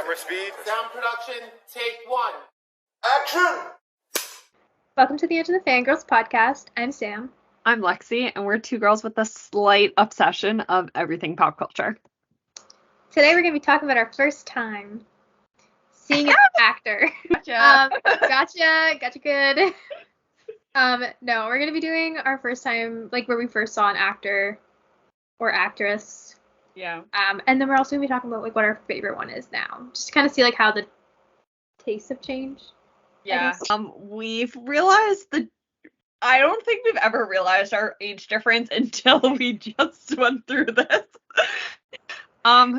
Camera speed. Sound production, take one. Action! Welcome to the Enter The Fangirls podcast. I'm Sam. I'm Lexie, and we're two girls with a slight obsession of everything pop culture. Today we're going to be talking about our first time seeing an actor. Gotcha. Gotcha good. No, we're going to be doing our first time, like where we first saw an actor or actress. Yeah. And then we're also going to be talking about like what our favorite one is now, just to kind of see like how the tastes have changed. Yeah. We've realized I don't think we've ever realized our age difference until we just went through this.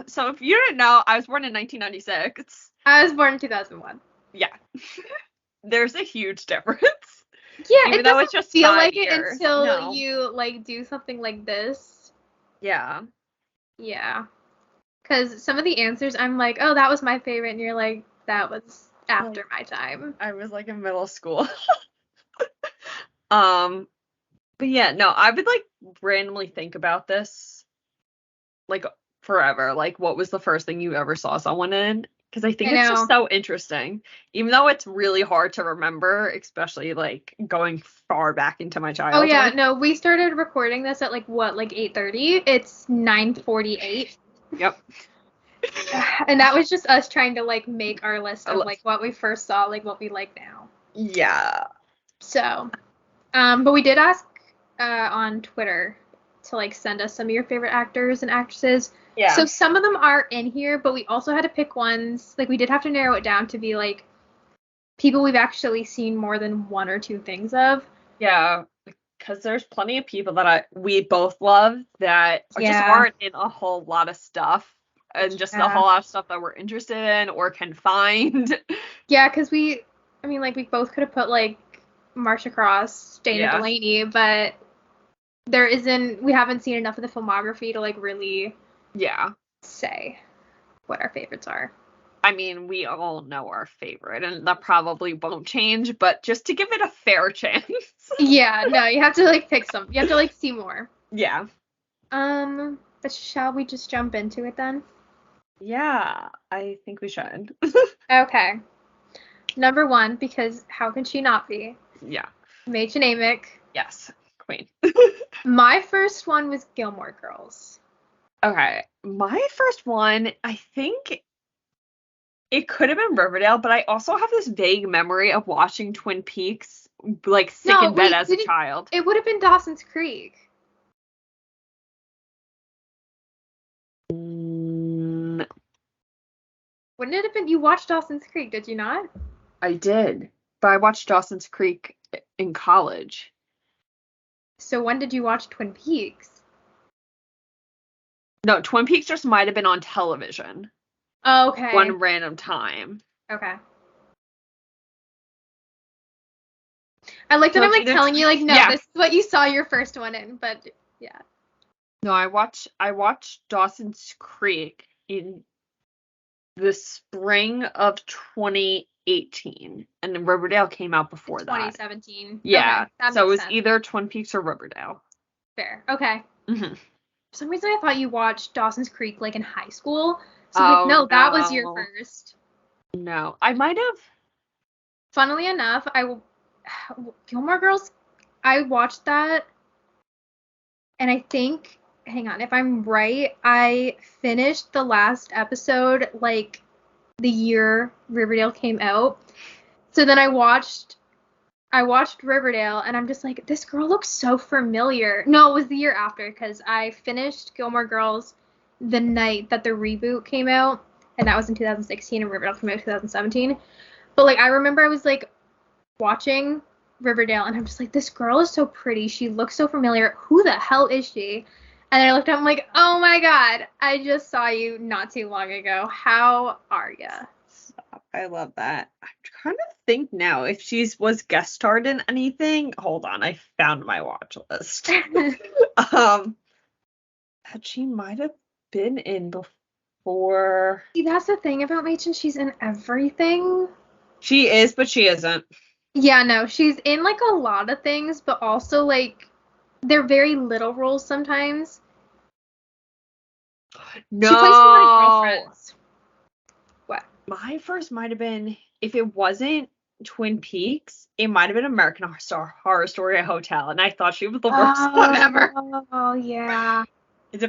So if you didn't know, I was born in 1996. I was born in 2001. Yeah. There's a huge difference. Yeah, Even it though doesn't it's just feel 5 like years. it until No. you like do something like this. Yeah. Yeah. Because some of the answers I'm like, oh, that was my favorite, and you're like, that was after my time. I was like in middle school. But yeah, no, I would like randomly think about this like forever. Like, what was the first thing you ever saw someone in? Because I think it's just so interesting. Even though it's really hard to remember, especially like going far back into my childhood. Oh yeah, no, we started recording this at like 8:30? It's 9:48. Yep. And that was just us trying to like make our list of like what we first saw, like what we like now. Yeah. So, but we did ask on Twitter to like send us some of your favorite actors and actresses. Yeah. So some of them are in here, but we also had to pick ones. Like we did have to narrow it down to be like people we've actually seen more than one or two things of. Yeah, because there's plenty of people that we both love that just aren't in a whole lot of stuff. And just a whole lot of stuff that we're interested in or can find. Yeah, because we both could have put, like, Marcia Cross, Dana Delaney, but we haven't seen enough of the filmography to, like, really say what our favorites are. I mean, we all know our favorite, and that probably won't change, but just to give it a fair chance. Yeah, no, you have to, like, pick some. You have to, like, see more. Yeah. But shall we just jump into it, then? Yeah, I think we should. Okay. Number 1, because how can she not be? Yeah. Mädchen Amick. Yes, queen. My first one was Gilmore Girls. Okay, my first one, I think it could have been Riverdale, but I also have this vague memory of watching Twin Peaks, like, sick in bed as a child. It would have been Dawson's Creek. Wouldn't it have been? You watched Dawson's Creek, did you not? I did, but I watched Dawson's Creek in college. So when did you watch Twin Peaks? No, Twin Peaks just might have been on television. Oh, okay. One random time. Okay. I like that I'm like telling you like, no, this is what you saw your first one in, but yeah. No, I watched Dawson's Creek in the spring of 2018, and then Riverdale came out before 2017. Yeah, okay, so it was sense. either Twin Peaks or Riverdale. Fair. Okay. Mm-hmm. For some reason, I thought you watched Dawson's Creek like in high school. So no, that was your first. No, I might have. Funnily enough, Gilmore Girls, I watched that, and I think, hang on, if I'm right, I finished the last episode like the year Riverdale came out. So then I watched Riverdale, and I'm just like, this girl looks so familiar. No, it was the year after, because I finished Gilmore Girls the night that the reboot came out, and that was in 2016, and Riverdale came out in 2017. But like, I remember I was like watching Riverdale, and I'm just like, this girl is so pretty. She looks so familiar. Who the hell is she? And then I looked up, I'm like, oh my god, I just saw you not too long ago. How are ya? I love that. I'm trying to think now if she was guest starred in anything. Hold on, I found my watch list. That she might have been in before. See, that's the thing about Mädchen. She's in everything. She is, but she isn't. Yeah, no, she's in like a lot of things, but also like they're very little roles sometimes. No. She plays a lot of girlfriends. What? My first might have been, if it wasn't Twin Peaks, it might have been American Horror Story Hotel, and I thought she was the worst one ever. Oh, yeah. What's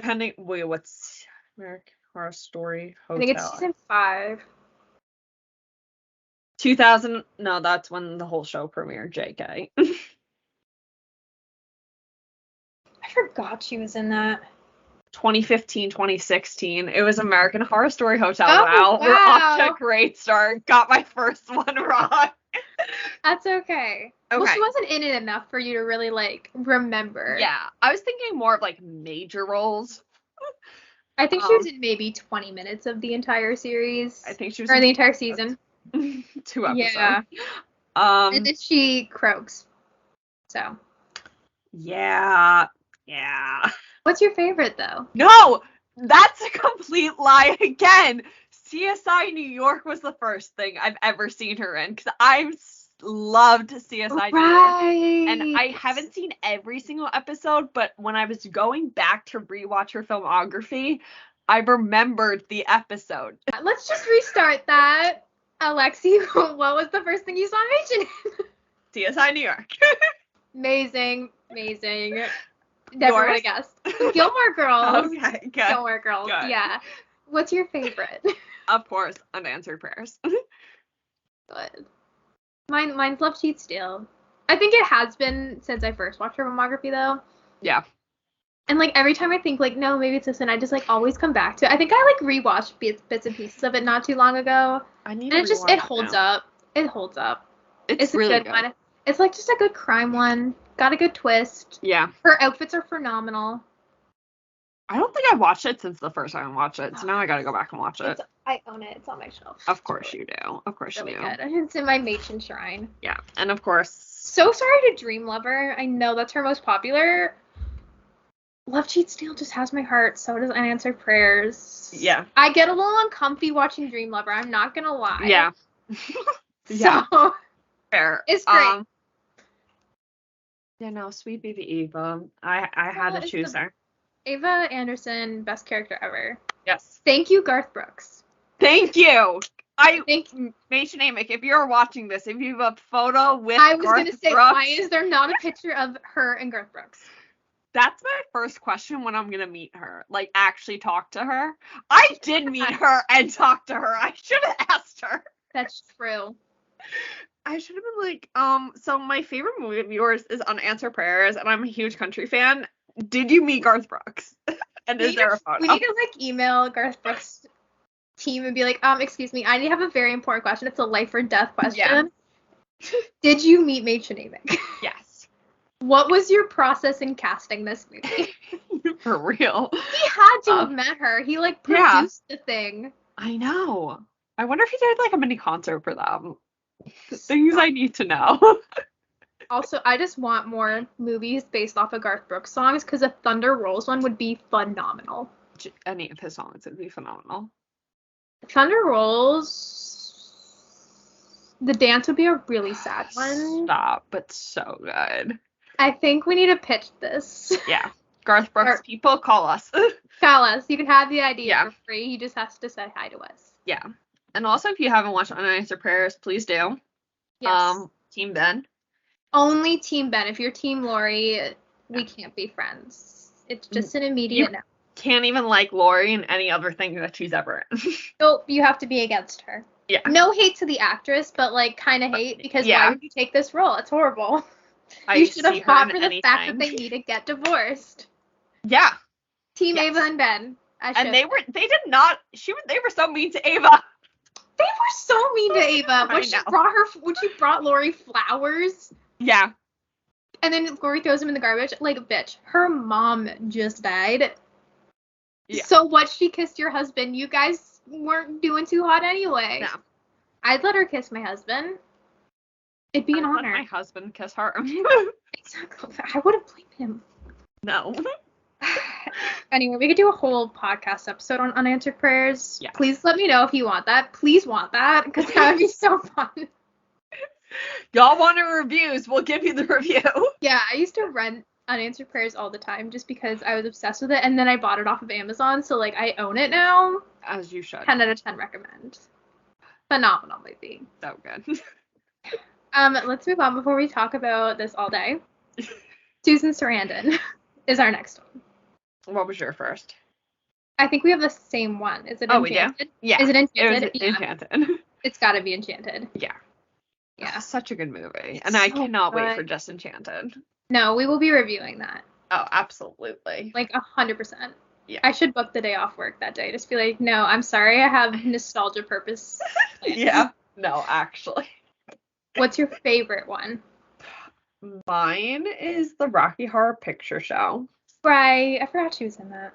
American Horror Story Hotel? I think it's season 5. 2000, no, that's when the whole show premiered, JK. I forgot she was in that. 2015, 2016. It was American Horror Story Hotel. Oh, wow. We're off to wow. a great start. Got my first one wrong. That's okay. Well, she wasn't in it enough for you to really, like, remember. Yeah. I was thinking more of, like, major roles. I think she was in maybe 20 minutes of the entire series. I think she was Or the entire season. 2 episodes. Yeah. And then she croaks. So. Yeah. Yeah. What's your favorite, though? No! That's a complete lie again. CSI New York was the first thing I've ever seen her in, because I loved CSI New York. And I haven't seen every single episode, but when I was going back to rewatch her filmography, I remembered the episode. Let's just restart that. Alexie, what was the first thing you saw mentioned? CSI New York. Amazing. Never would have guessed. Gilmore Girls. Okay, good. Gilmore Girls, Good. yeah. What's your favorite? Of course, Unanswered Prayers. Good. Mine's Love Cheats Steal. I think it has been since I first watched her filmography, though. Yeah. And, like, every time I think, like, no, maybe it's this, and I just, like, always come back to it. I think I, like, rewatched bits and pieces of it not too long ago. It holds up. It holds up. It's really good. One. It's, like, just a good crime one. Got a good twist. Yeah. Her outfits are phenomenal. I don't think I watched it since the first time I watched it, so now I gotta go back and watch it. I own it. It's on my shelf. Of course you do. Of course Really you do. good. It's in my Mädchen shrine. Yeah, and of course. So Sorry to Dream Lover. I know that's her most popular. Love Cheats Steal just has my heart. So does Unanswered Prayers. Yeah. I get a little uncomfy watching Dream Lover. I'm not gonna lie. Yeah. Yeah. So fair. It's great. Yeah, no, Sweet Baby Eva. I had to choose her. Ava Anderson, best character ever. Yes. Thank you, Garth Brooks. Thank you. Mädchen Amick, if you're watching this, if you have a photo with I was Garth gonna say, Brooks, why is there not a picture of her and Garth Brooks? That's my first question when I'm gonna meet her. Like, actually talk to her. I did meet her and talk to her. I should have asked her. That's true. I should have been like, so my favorite movie of yours is Unanswered Prayers, and I'm a huge country fan. Did you meet Garth Brooks? And is there a photo? We need to, like, email Garth Brooks' team and be like, excuse me, I have a very important question. It's a life or death question. Yeah. Did you meet Mädchen Amick? Yes. What was your process in casting this movie? For real. He had to have met her. He, like, produced the thing. I know. I wonder if he did, like, a mini concert for them. Things I need to know. Also, I just want more movies based off of Garth Brooks songs, because a Thunder Rolls one would be phenomenal. Any of his songs would be phenomenal. Thunder Rolls, the dance would be a really sad one. Stop, but so good. I think we need to pitch this. Yeah. Garth Brooks people, call us. Call us. You can have the idea for free. He just has to say hi to us. Yeah. And also, if you haven't watched Unanswered Prayers, please do. Yes. Team Ben. Only Team Ben. If you're Team Lori, we can't be friends. It's just an immediate no. Can't even like Lori in any other thing that she's ever in. Nope, you have to be against her. Yeah. No hate to the actress, but, like, kind of hate, because why would you take this role? It's horrible. You should have fought for the fact that they need to get divorced. Yeah. Team Ava and Ben. They were so mean to Ava. They were so mean to Ava. When she brought Lori flowers. Yeah. And then Lori throws them in the garbage. Like, bitch, her mom just died. Yeah. So what, she kissed your husband? You guys weren't doing too hot anyway. No. I'd let her kiss my husband. It'd be an honor. Let my husband kiss her. Exactly. I wouldn't blame him. No. Anyway, we could do a whole podcast episode on Unanswered Prayers. Yeah. Please let me know if you want that. Please want that, because that would be so fun. Y'all want our reviews, we'll give you the review. Yeah, I used to rent Unanswered Prayers all the time just because I was obsessed with it, and then I bought it off of Amazon, so, like, I own it now. As you should. 10 out of 10 recommend. Phenomenal movie. So good. Let's move on before we talk about this all day. Susan Sarandon is our next one. What was your first? I think we have the same one. Is it Enchanted? We do? Yeah. Is it Enchanted? It was Enchanted. It's got to be Enchanted. Yeah. Yeah. Such a good movie. And I cannot wait for Just Enchanted. No, we will be reviewing that. Oh, absolutely. Like 100%. Yeah. I should book the day off work that day. Just be like, no, I'm sorry. I have nostalgia purpose plans. Yeah. No, actually. What's your favorite one? Mine is the Rocky Horror Picture Show. Right. I forgot she was in that.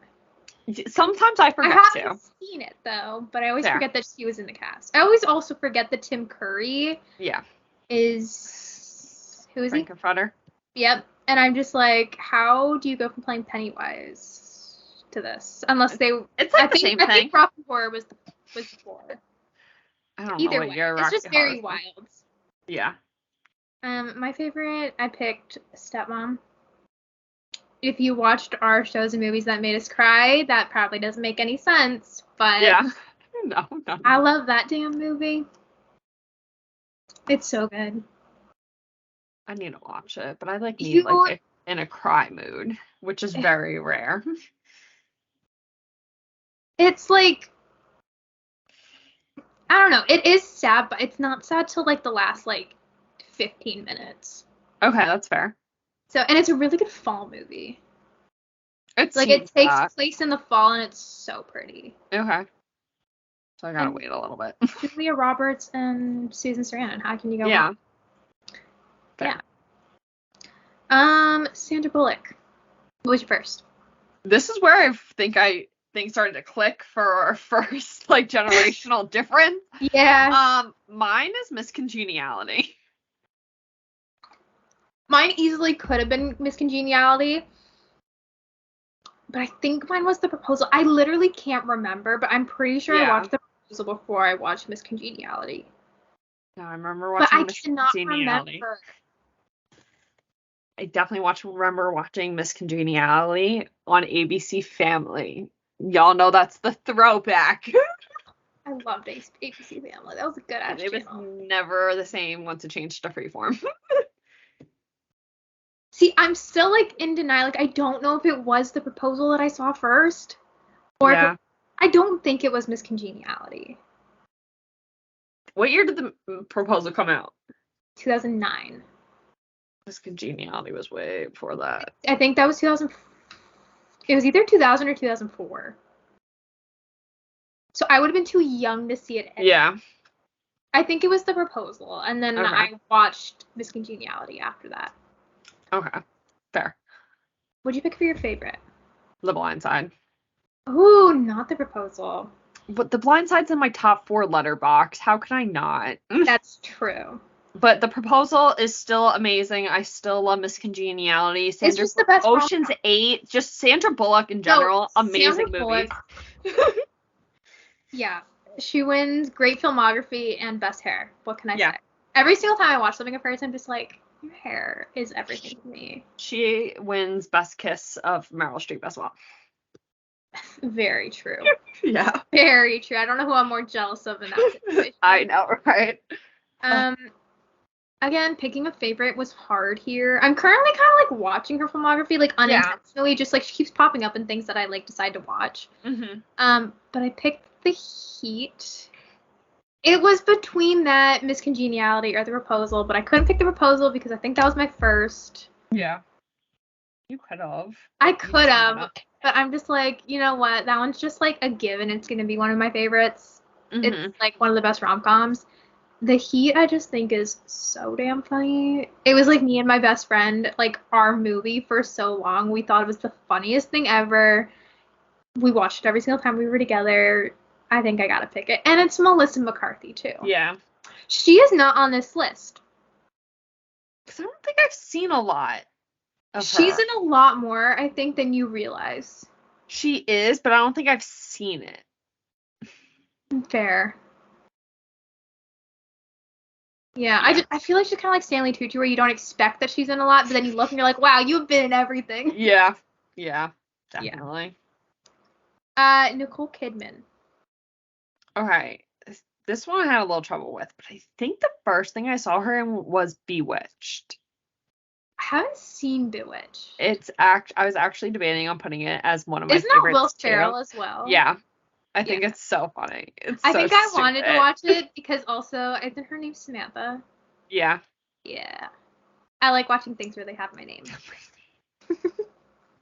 Sometimes I forget I haven't seen it though, but I always forget that she was in the cast. I always also forget that Tim Curry is who is Frankenfurter. Yep. And I'm just like, how do you go from playing Pennywise to this? Unless it's like the same thing. I think Rocky Horror was before. I don't Either know way, what it's just very wild. Yeah. My favorite, I picked Stepmom. If you watched our shows and movies that made us cry, that probably doesn't make any sense, but yeah. No. I love that damn movie. It's so good. I need to watch it, but I need in a cry mood, which is very rare. It's like, I don't know. It is sad, but it's not sad till like the last 15 minutes. Okay, that's fair. So, and it's a really good fall movie. It takes place in the fall and it's so pretty. Okay. So I gotta wait a little bit. Julia Roberts and Susan Sarandon. How can you go wrong? Fair. Yeah. Sandra Bullock. What was your first? This is where I think things started to click for our first generational difference. Yeah. Mine is Miss Congeniality. Mine easily could have been Miss Congeniality, but I think mine was The Proposal. I literally can't remember, but I'm pretty sure I watched The Proposal before I watched Miss Congeniality. No, I remember watching Miss Congeniality. Remember. I definitely remember watching Miss Congeniality on ABC Family. Y'all know that's the throwback. I loved ABC Family. That was a good ass channel. It was never the same once it changed to Freeform. See, I'm still in denial. I don't know if it was The Proposal that I saw first, or I don't think it was Miss Congeniality. What year did The Proposal come out? 2009. Miss Congeniality was way before that. I think that was 2000. It was either 2000 or 2004. So I would have been too young to see it. Yeah. I think it was The Proposal, and then I watched Miss Congeniality after that. Okay. Fair. What'd you pick for your favorite? The Blind Side. Ooh, not The Proposal. But The Blind Side's in my top 4 letterbox. How can I not? That's true. But The Proposal is still amazing. I still love Miss Congeniality. It's just the best. Ocean's 8. Just Sandra Bullock in general. Amazing movie. Yeah. She wins great filmography and best hair. What can I say? Every single time I watch something of hers, I'm just like, your hair is everything to me. She wins best kiss of Meryl Streep as well. Very true. Yeah. Very true. I don't know who I'm more jealous of in that situation. I know, right? Again, picking a favorite was hard here. I'm currently kind of watching her filmography unintentionally, just she keeps popping up in things that I decide to watch. Mm-hmm. But I picked The Heat. It was between that, Miss Congeniality, or The Proposal, but I couldn't pick The Proposal because I think that was my first. Yeah. You could have. I could have, but I'm just you know what? That one's just a given. It's going to be one of my favorites. Mm-hmm. It's one of the best rom-coms. The Heat, I just think, is so damn funny. It was me and my best friend, our movie for so long. We thought it was the funniest thing ever. We watched it every single time we were together. I think I gotta pick it. And it's Melissa McCarthy, too. Yeah. She is not on this list. Because I don't think I've seen a lot of She's her. in a lot more, I think, than you realize. She is, but I don't think I've seen it. Fair. Yeah, I feel like she's kind of like Stanley Tucci, where you don't expect that she's in a lot, but then you look and you're like, wow, you've been in everything. Yeah. Yeah. Definitely. Nicole Kidman. Okay. this one I had a little trouble with, but I think the first thing I saw her in was Bewitched. I haven't seen Bewitched. I was actually debating on putting it as one of my favorites. Isn't that Will Ferrell as well? Yeah. I think it's so funny. I think I wanted to watch it because also I think her name's Samantha. Yeah. Yeah. I like watching things where they have my name.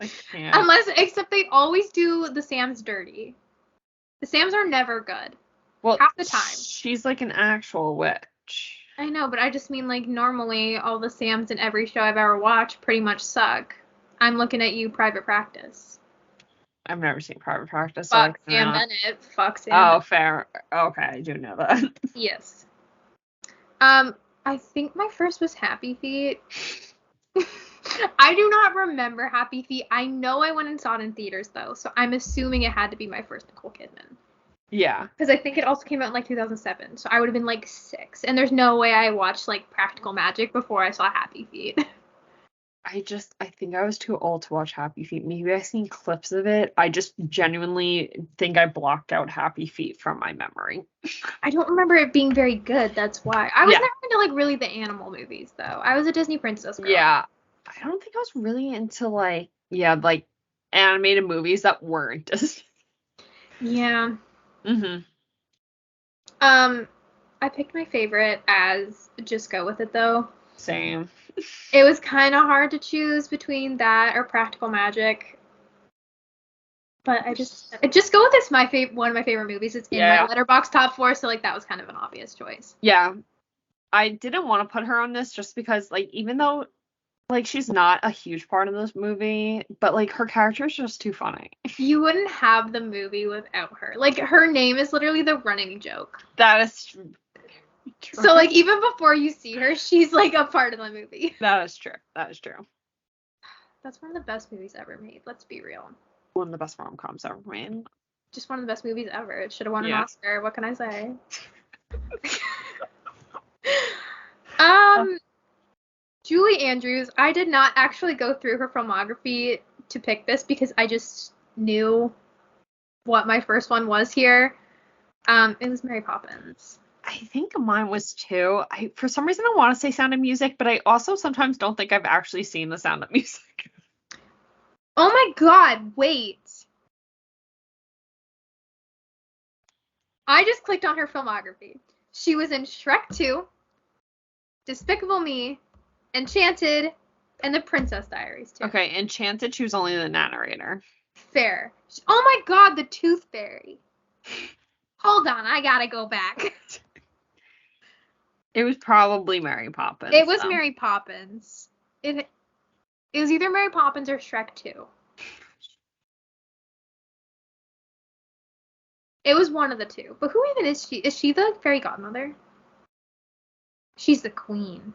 I can't. Except they always do the Sams dirty. The Sams are never good. Well, half the time. She's like an actual witch. I know, but I just mean like normally all the Sams in every show I've ever watched pretty much suck. I'm looking at you, Private Practice. I've never seen Private Practice. Fuck Sam Bennett. Fuck Sam. Oh, fair. Okay, I do know that. Yes. I think my first was Happy Feet. I do not remember Happy Feet. I know I went and saw it in theaters though, so I'm assuming it had to be my first Nicole Kidman. Yeah. Because I think it also came out in like 2007, so I would have been like 6. And there's no way I watched like Practical Magic before I saw Happy Feet. I think I was too old to watch Happy Feet. Maybe I've seen clips of it. I just genuinely think I blocked out Happy Feet from my memory. I don't remember it being very good, that's why. I was never into like really the animal movies though. I was a Disney princess girl. Yeah. I don't think I was really into like animated movies that weren't Disney. Yeah. Mhm. I picked my favorite as Just Go With It though. Same. It was kind of hard to choose between that or Practical Magic. But Just Go With It's one of my favorite movies. It's in my Letterboxd top 4, so like that was kind of an obvious choice. Yeah. I didn't want to put her on this just because like even though like she's not a huge part of this movie, but like her character is just too funny. You wouldn't have the movie without her. Like her name is literally the running joke. That is true. So like even before you see her, she's like a part of the movie. That is true. That is true. That's one of the best movies ever made. Let's be real. One of the best rom-coms ever made. Just one of the best movies ever. It should have won an Oscar. What can I say? Julie Andrews. I did not actually go through her filmography to pick this because I just knew what my first one was here. It was Mary Poppins. I think mine was too. For some reason I want to say Sound of Music, but I also sometimes don't think I've actually seen The Sound of Music. Oh my god, wait. I just clicked on her filmography. She was in Shrek 2, Despicable Me, Enchanted, and The Princess Diaries too. Okay, Enchanted, she was only the narrator. Fair. Oh my god, the Tooth Fairy. Hold on, I gotta go back. It was probably Mary Poppins. It was Mary Poppins. It was either Mary Poppins or Shrek 2. It was one of the two. But who even is she? Is she the fairy godmother? She's the queen.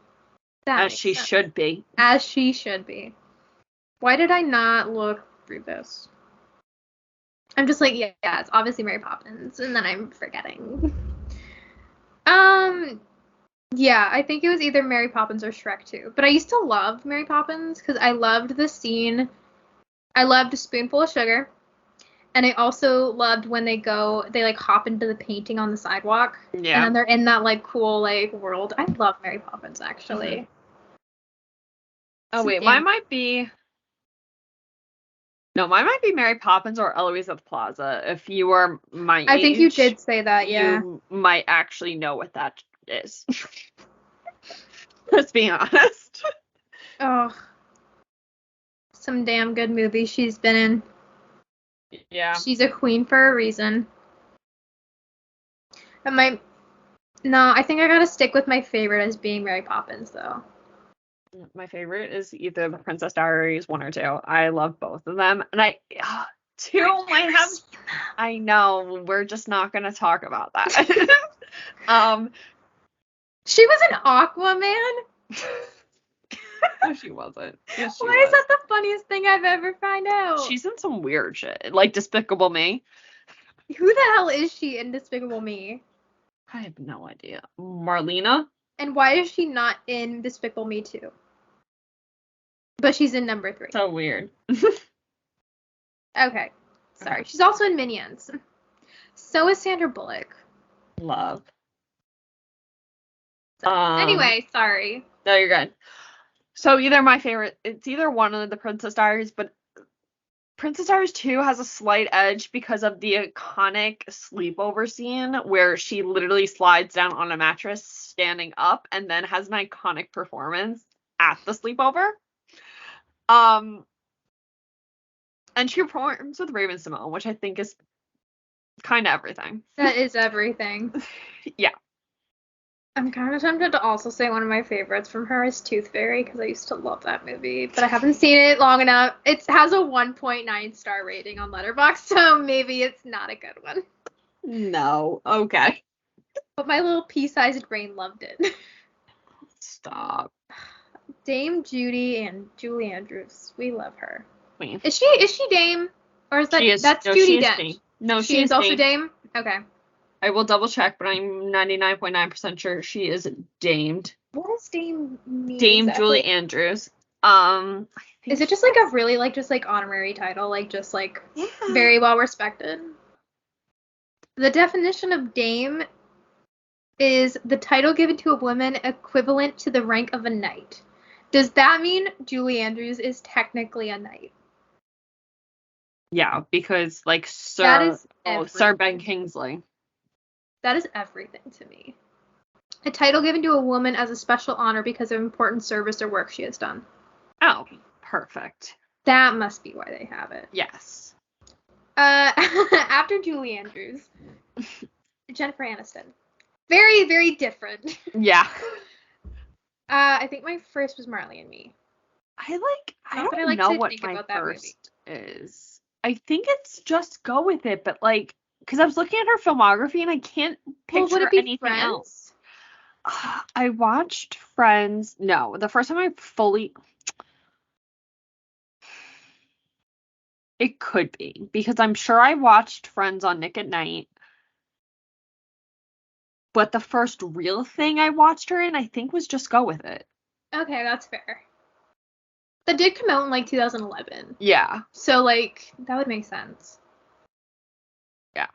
As she should be. As she should be. Why did I not look through this? I'm just like, yeah, it's obviously Mary Poppins, and then I'm forgetting. Yeah, I think it was either Mary Poppins or Shrek 2. But I used to love Mary Poppins because I loved the scene. I loved A Spoonful of Sugar. And I also loved when they like hop into the painting on the sidewalk. Yeah. And then they're in that like cool like world. I love Mary Poppins actually. Mm-hmm. Oh wait, mine might be Mary Poppins or Eloise at the Plaza. If you are my age, I think you did say that, yeah. You might actually know what that is. Let's be honest. Oh. Some damn good movies she's been in. Yeah. She's a queen for a reason. I think I gotta stick with my favorite as being Mary Poppins, though. My favorite is either The Princess Diaries 1 or 2. I love both of them. And two might have... I know, we're just not gonna talk about that. She was an Aquaman? No, she wasn't. Yes, Why is that the funniest thing I've ever found out? She's in some weird shit, like Despicable Me. Who the hell is she in Despicable Me? I have no idea. Marlena? And why is she not in Despicable Me 2? But she's in number 3. So weird. Okay. Sorry. She's also in Minions. So is Sandra Bullock. Love. So, anyway, sorry. No, you're good. So it's either one of the Princess Diaries, but Princess Diaries 2 has a slight edge because of the iconic sleepover scene where she literally slides down on a mattress standing up and then has an iconic performance at the sleepover. And she performs with Raven-Symoné, which I think is kind of everything. That is everything. Yeah. I'm kind of tempted to also say one of my favorites from her is Tooth Fairy, because I used to love that movie, but I haven't seen it long enough. It has a 1.9 star rating on Letterboxd, so maybe it's not a good one. No. Okay. But my little pea-sized brain loved it. Stop. Dame Judy and Julie Andrews. We love her. Queen. Is she Dame? Or is that that's Judi Dench? No, she is also Dame? Okay. I will double check, but I'm 99.9% sure she is damed. What does Dame mean? Dame exactly? Julie Andrews. Is it just like a really just honorary title, very well respected? The definition of dame is the title given to a woman equivalent to the rank of a knight. Does that mean Julie Andrews is technically a knight? Yeah, because Sir Ben Kingsley. That is everything to me. A title given to a woman as a special honor because of important service or work she has done. Oh, perfect. That must be why they have it. Yes. After Julie Andrews, Jennifer Aniston. Very, very different. Yeah. I think my first was Marley and Me. I don't know what my first is. I think it's Just Go With It, but because I was looking at her filmography and I can't picture anything Friends? Else. I watched Friends. No, the first time I fully. It could be because I'm sure I watched Friends on Nick at Night. But the first real thing I watched her in, I think, was Just Go With It. Okay, that's fair. That did come out in 2011. Yeah. So that would make sense. Yeah.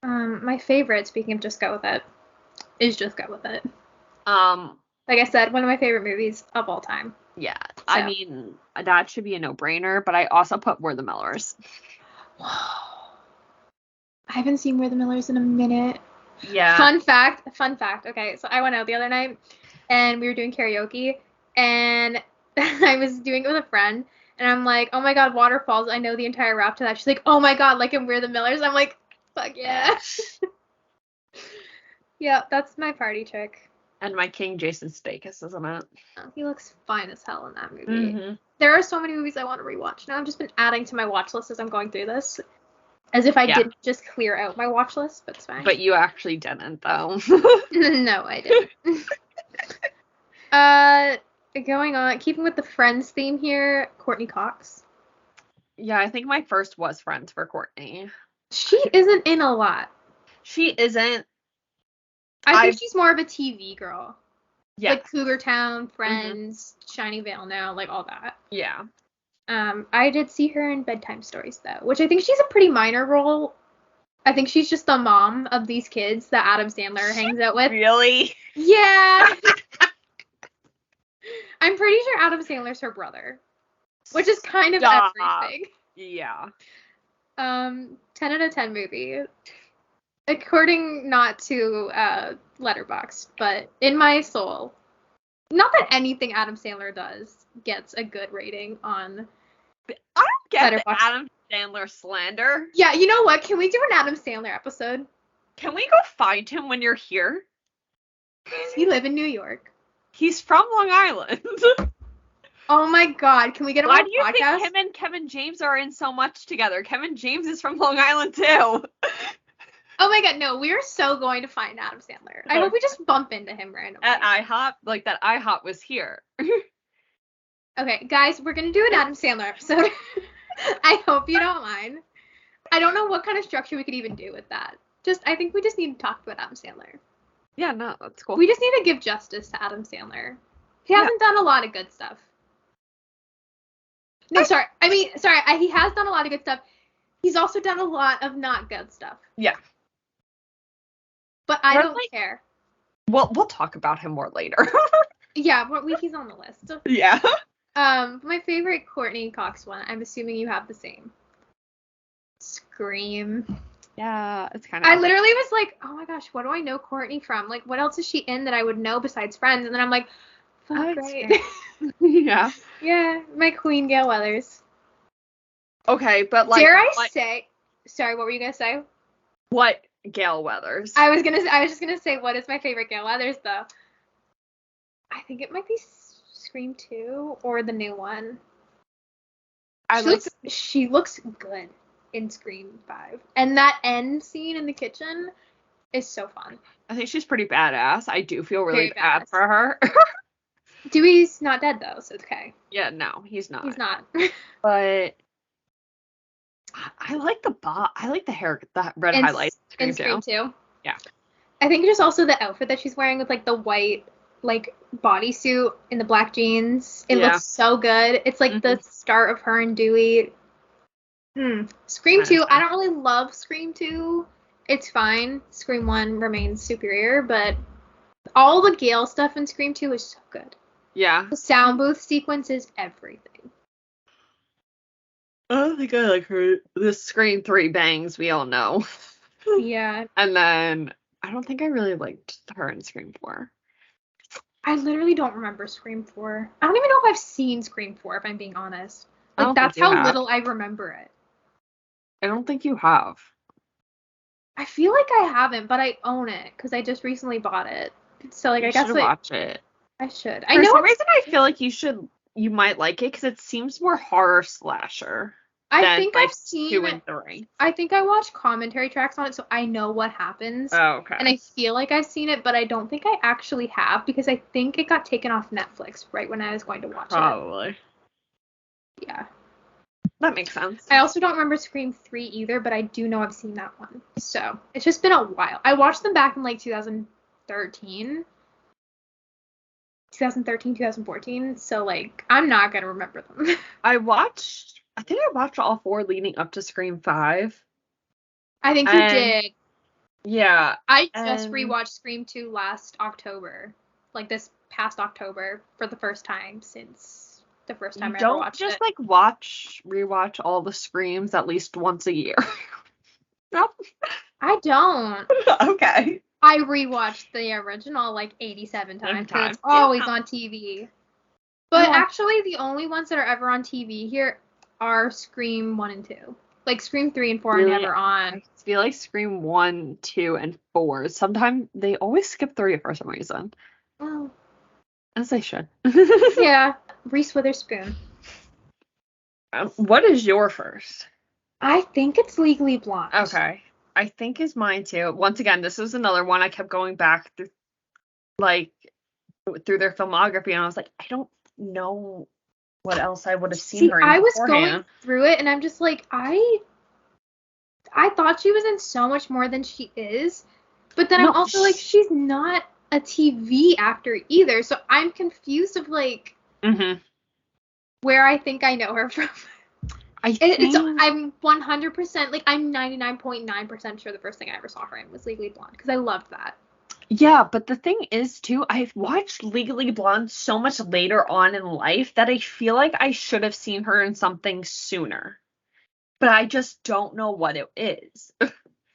My favorite, speaking of Just Go With It, is Just Go With It. Like I said, one of my favorite movies of all time. Yeah. So. I mean, that should be a no-brainer, but I also put We're the Millers. I haven't seen We're the Millers in a minute. Yeah. Fun fact. Okay, so I went out the other night, and we were doing karaoke, and I was doing it with a friend, and I'm like, oh my god, Waterfalls, I know the entire rap to that. She's like, oh my god, in We're the Millers. I'm like, fuck yeah. Yeah, that's my party trick. And my king, Jason Sudeikis, isn't it? Oh, he looks fine as hell in that movie. Mm-hmm. There are so many movies I want to rewatch. Now I've just been adding to my watch list as I'm going through this. As if I didn't just clear out my watch list, but it's fine. But you actually didn't, though. No, I didn't. Going on, keeping with the Friends theme here, Courteney Cox. Yeah, I think my first was Friends for Courtney. She isn't in a lot. She isn't. I think she's more of a TV girl. Yeah. Cougar Town, Friends, Shining Vale Now, all that. Yeah. I did see her in Bedtime Stories, though, which I think she's a pretty minor role. I think she's just the mom of these kids that Adam Sandler hangs out with. Really? Yeah. I'm pretty sure Adam Sandler's her brother, which is kind of everything. Yeah. 10 out of 10 movie. According not to Letterboxd, but in my soul. Not that anything Adam Sandler does gets a good rating on I don't get Letterboxd. The Adam Sandler slander. Yeah, you know what? Can we do an Adam Sandler episode? Can we go find him when you're here? Does he live in New York? He's from Long Island. Oh my god, can we get him on a podcast? Why do you think him and Kevin James are in so much together? Kevin James is from Long Island too. Oh my god, no, we are so going to find Adam Sandler. I hope we just bump into him randomly. At IHOP? That IHOP was here. Okay, guys, we're going to do an Adam Sandler episode. I hope you don't mind. I don't know what kind of structure we could even do with that. I think we just need to talk about Adam Sandler. Yeah, no, that's cool. We just need to give justice to Adam Sandler. He hasn't done a lot of good stuff. No, sorry. He has done a lot of good stuff. He's also done a lot of not good stuff. Yeah. But I don't care. We'll talk about him more later. Yeah, but he's on the list. Yeah. My favorite Courteney Cox one, I'm assuming you have the same. Scream. Yeah, it's kind of. I literally was like, oh my gosh, what do I know Courteney from? Like, what else is she in that I would know besides Friends? And then I'm like, fuck, right. Yeah. Yeah, my queen, Gail Weathers. Okay, but like. Dare I say? Sorry, what were you gonna say? What Gail Weathers? I was just gonna say, what is my favorite Gail Weathers though? I think it might be Scream 2 or the new one. She looks good in Scream 5. And that end scene in the kitchen is so fun. I think she's pretty badass. I do feel really bad for her. Dewey's not dead though, so it's okay. Yeah, no, he's not. He's not. But I like the hair, the red highlights in Scream 2. Yeah. I think just also the outfit that she's wearing with like the white like bodysuit and the black jeans. It looks so good. It's like the start of her and Dewey. Scream 2, I don't really love Scream 2. It's fine. Scream 1 remains superior, but all the Gale stuff in Scream 2 is so good. Yeah. The sound booth sequence is everything. I don't think I like her. The Scream 3 bangs, we all know. Yeah. And then I don't think I really liked her in Scream 4. I literally don't remember Scream 4. I don't even know if I've seen Scream 4, if I'm being honest. Like, that's how little I remember it. I don't think you have. I feel like I haven't, but I own it because I just recently bought it. So like, I guess like watch it. I should. For some reason, I feel like you might like it because it seems more horror slasher. I think I've seen 2 and 3. I think I watched commentary tracks on it, so I know what happens. Oh, okay. And I feel like I've seen it, but I don't think I actually have because I think it got taken off Netflix right when I was going to watch it. Probably. Yeah. That makes sense. I also don't remember Scream 3 either, but I do know I've seen that one. So, it's just been a while. I watched them back in like 2013, 2014, so like, I'm not gonna remember them. I think I watched all 4 leading up to Scream 5. I think you did. Yeah. I just rewatched Scream 2 last October. Like this past October for the first time since the first time I ever watched it. Don't just like rewatch all the Screams at least once a year. No. I don't. Okay. I rewatched the original like 87 times because it's always on TV. But actually, the only ones that are ever on TV here are Scream 1 and 2. Like, Scream 3 and 4 are never on. I feel like Scream 1, 2, and 4. Sometimes they always skip 3 for some reason. Oh. As they should. Yeah. Reese Witherspoon. What is your first? I think it's Legally Blonde. Okay. I think is mine too. Once again, this was another one I kept going back through, like, through their filmography, and I was like, I don't know what else I would have seen her in. I was going through it, and I'm just like, I thought she was in so much more than she is, but then I'm also like, she's not a TV actor either, so I'm confused of like where I think I know her from. I'm 100%, like, I'm 99.9% sure the first thing I ever saw her in was Legally Blonde, because I loved that. Yeah, but the thing is, too, I've watched Legally Blonde so much later on in life that I feel like I should have seen her in something sooner. But I just don't know what it is.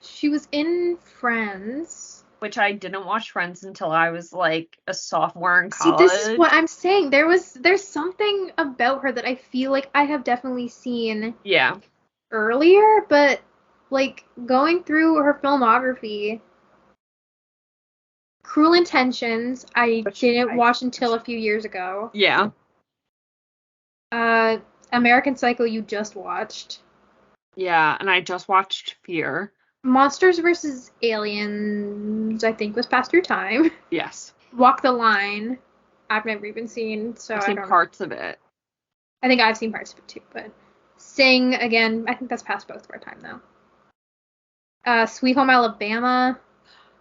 She was in Friends. Which I didn't watch Friends until I was, like, a sophomore in college. See, this is what I'm saying. There's something about her that I feel like I have definitely seen earlier, but, like, going through her filmography, Cruel Intentions, I didn't watch until a few years ago. Yeah. American Psycho, you just watched. Yeah, and I just watched Fear. Monsters vs. Aliens, I think, was past your time. Yes. Walk the Line, I've never even seen, so I've seen parts of it. I think I've seen parts of it too, but Sing, again, I think that's past both of our time, though. Sweet Home Alabama.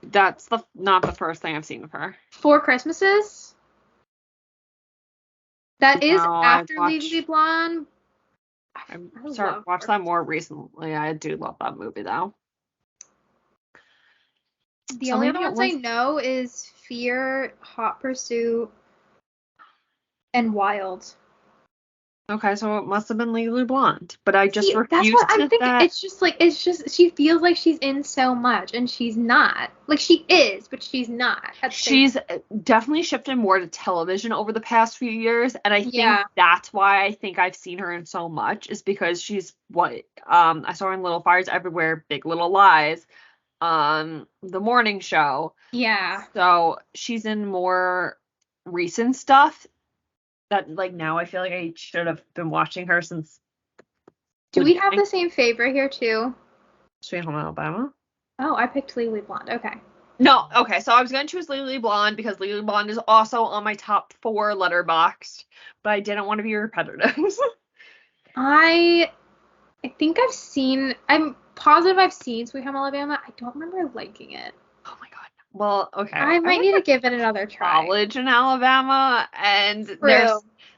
That's not the first thing I've seen of her. Four Christmases. That is after Legally Blonde. I watched that more recently. I do love that movie, though. The only other ones I know is Fear, Hot Pursuit, and Wild. Okay, so it must have been Legally Blonde, but I just refuse that's what I'm thinking. that. It's just she feels like she's in so much, and she's not. Like, she is, but she's not. She's definitely shifted more to television over the past few years, and I think that's why I think I've seen her in so much, is because she's what I saw her in Little Fires Everywhere, Big Little Lies, The Morning Show. Yeah. So she's in more recent stuff. That, like, now I feel like I should have been watching her since. Do we have the same favorite here, too? Sweet Home Alabama? Oh, I picked Legally Blonde. Okay. No, okay, so I was going to choose Legally Blonde because Legally Blonde is also on my top 4 Letterboxd, but I didn't want to be repetitive. I think I'm positive I've seen Sweet Home Alabama. I don't remember liking it. Oh my god. Well, okay. I might need to give it another try. College in Alabama, and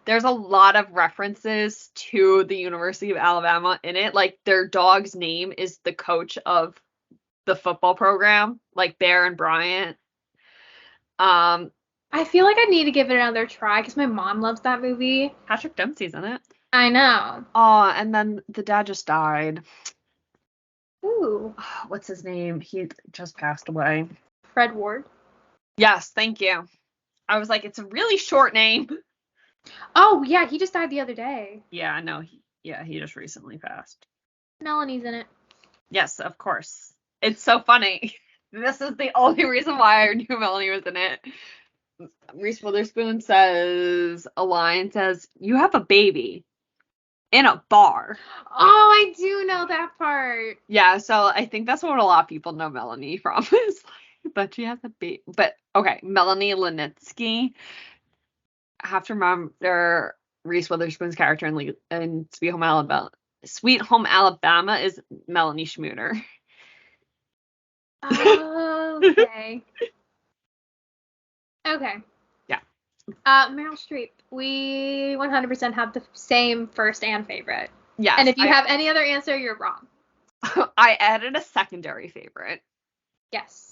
there's a lot of references to the University of Alabama in it. Like, their dog's name is the coach of the football program, like Bear and Bryant. I feel like I need to give it another try because my mom loves that movie. Patrick Dempsey's in it. I know. Oh, and then the dad just died. Ooh. What's his name? He just passed away. Fred Ward. Yes, thank you. I was like, it's a really short name. Oh, yeah, he just died the other day. Yeah, no, he just recently passed. Melanie's in it. Yes, of course. It's so funny. This is the only reason why I knew Melanie was in it. Reese Witherspoon says, you have a baby in a bar. Oh, I do know that part. Yeah, so I think that's what a lot of people know Melanie from, is but she has a baby. But okay, Melanie Lynitsky. I have to remember Reese Witherspoon's character in Sweet Home Alabama. Sweet Home Alabama is Melanie Schmooner. Okay. Okay. Yeah. Meryl Streep. We 100% have the same first and favorite. Yes. And if you have any other answer, you're wrong. I added a secondary favorite. Yes.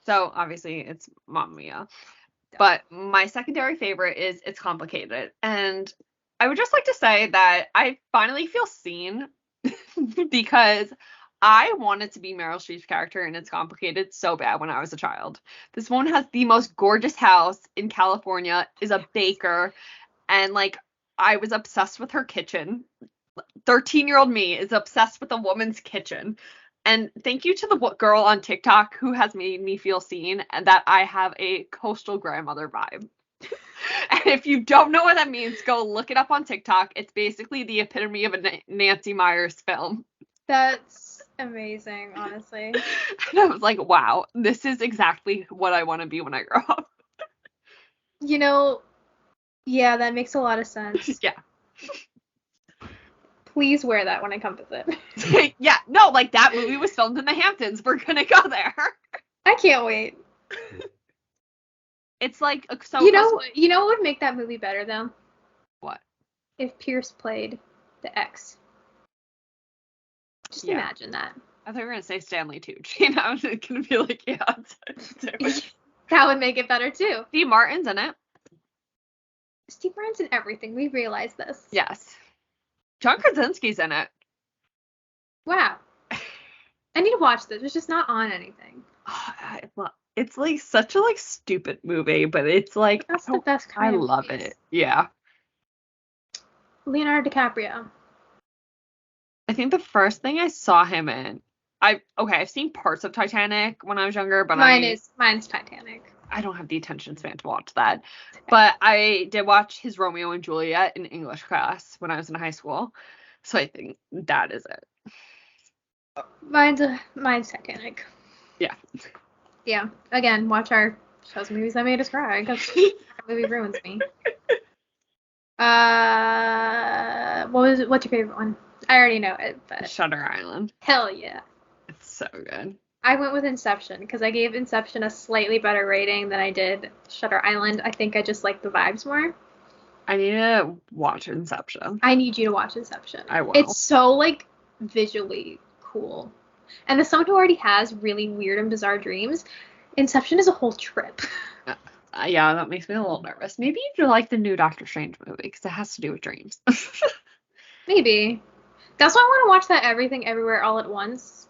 So obviously it's Mamma Mia. But my secondary favorite is It's Complicated. And I would just like to say that I finally feel seen because I wanted to be Meryl Streep's character in It's Complicated so bad when I was a child. This woman has the most gorgeous house in California, is a baker, and, like, I was obsessed with her kitchen. 13-year-old me is obsessed with a woman's kitchen. And thank you to the girl on TikTok who has made me feel seen and that I have a coastal grandmother vibe. And if you don't know what that means, go look it up on TikTok. It's basically the epitome of a Nancy Meyers film. That's amazing, honestly. And I was like, wow, this is exactly what I want to be when I grow up. You know, yeah, that makes a lot of sense. Yeah. Please wear that when I come visit. Yeah, no, like, that movie was filmed in the Hamptons. We're gonna go there. I can't wait. It's like, so you know what would make that movie better, though? What? If Pierce played the ex. Just imagine that. I thought you were gonna say Stanley Tucci, and I was gonna be like, yeah, that would make it better too. Steve Martin's in it. Steve Martin's in everything. We realize this. Yes. John Krasinski's in it. Wow. I need to watch this. It's just not on anything. It's like such a stupid movie, but it's like that's the best kind. I love it. Yeah. Leonardo DiCaprio. I think the first thing I saw him in, I've seen parts of Titanic when I was younger, but mine's Titanic. I don't have the attention span to watch that. Okay. But I did watch his Romeo and Juliet in English class when I was in high school. So I think that is it. Mine's Titanic. Yeah. Yeah. Again, watch our shows and movies that made us cry, because that movie ruins me. What's your favorite one? I already know it, but Shutter Island. Hell yeah. It's so good. I went with Inception because I gave Inception a slightly better rating than I did Shutter Island. I think I just like the vibes more. I need to watch Inception. I need you to watch Inception. I will. It's so, visually cool. And as someone who already has really weird and bizarre dreams, Inception is a whole trip. Yeah, that makes me a little nervous. Maybe you like the new Doctor Strange movie because it has to do with dreams. Maybe. That's why I want to watch that Everything Everywhere All at Once.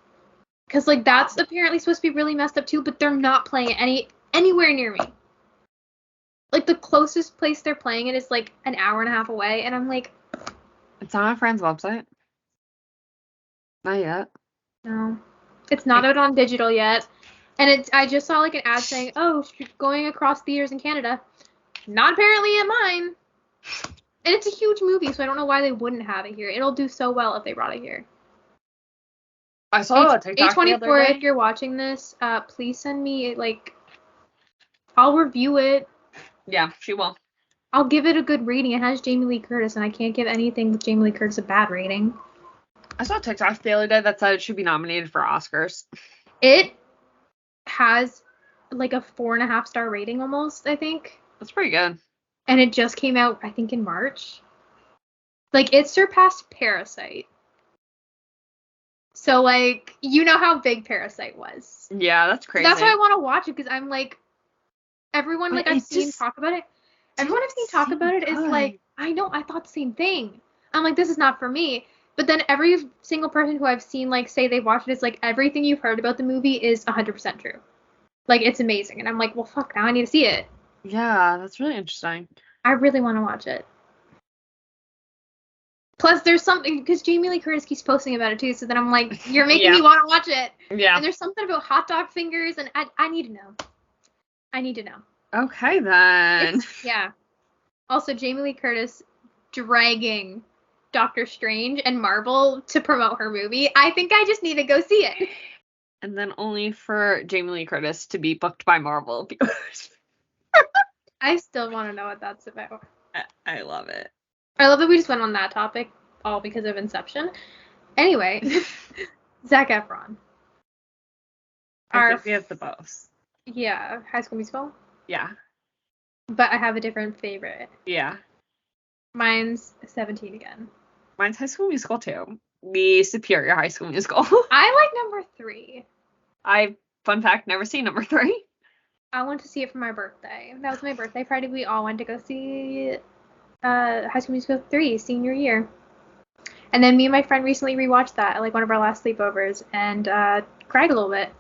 Because, like, that's apparently supposed to be really messed up, too, but they're not playing it anywhere near me. Like, the closest place they're playing it is, like, an hour and a half away, and I'm like... It's on my friend's website. Not yet. No. It's not out on digital yet. And I just saw, like, an ad saying, oh, going across theaters in Canada. Not apparently at mine. And it's a huge movie, so I don't know why they wouldn't have it here. It'll do so well if they brought it here. I saw a TikTok the other A24, day. if you're watching this, please send me, like, I'll review it. Yeah, she will. I'll give it a good rating. It has Jamie Lee Curtis, and I can't give anything with Jamie Lee Curtis a bad rating. I saw a TikTok the other day that said it should be nominated for Oscars. It has, like, a 4.5-star rating almost, I think. That's pretty good. And it just came out, I think, in March. Like, it surpassed Parasite. So, like, you know how big Parasite was. Yeah, that's crazy. That's why I want to watch it, because I'm, like, everyone, like, I've seen talk about it. Everyone I've seen talk about it is like, I know, I thought the same thing. I'm like, this is not for me. But then every single person who I've seen, like, say they watched it is like, everything you've heard about the movie is 100% true. Like, it's amazing. And I'm like, well, fuck, now I need to see it. Yeah, that's really interesting. I really want to watch it. Plus, there's something, because Jamie Lee Curtis keeps posting about it too, so then I'm like, you're making me want to watch it. Yeah. And there's something about hot dog fingers, and I need to know. I need to know. Okay, then. Yeah. Also, Jamie Lee Curtis dragging Doctor Strange and Marvel to promote her movie. I think I just need to go see it. And then only for Jamie Lee Curtis to be booked by Marvel. I still want to know what that's about. I love it. I love that we just went on that topic, all because of Inception. Anyway, Zac Efron. I think we have the both. Yeah, High School Musical? Yeah. But I have a different favorite. Yeah. Mine's 17 again. Mine's High School Musical too. The superior High School Musical. I like number 3. Fun fact, never seen number 3. I went to see it for my birthday. That was my birthday party. We all went to go see High School Musical 3, senior year. And then me and my friend recently rewatched that at like one of our last sleepovers and cried a little bit.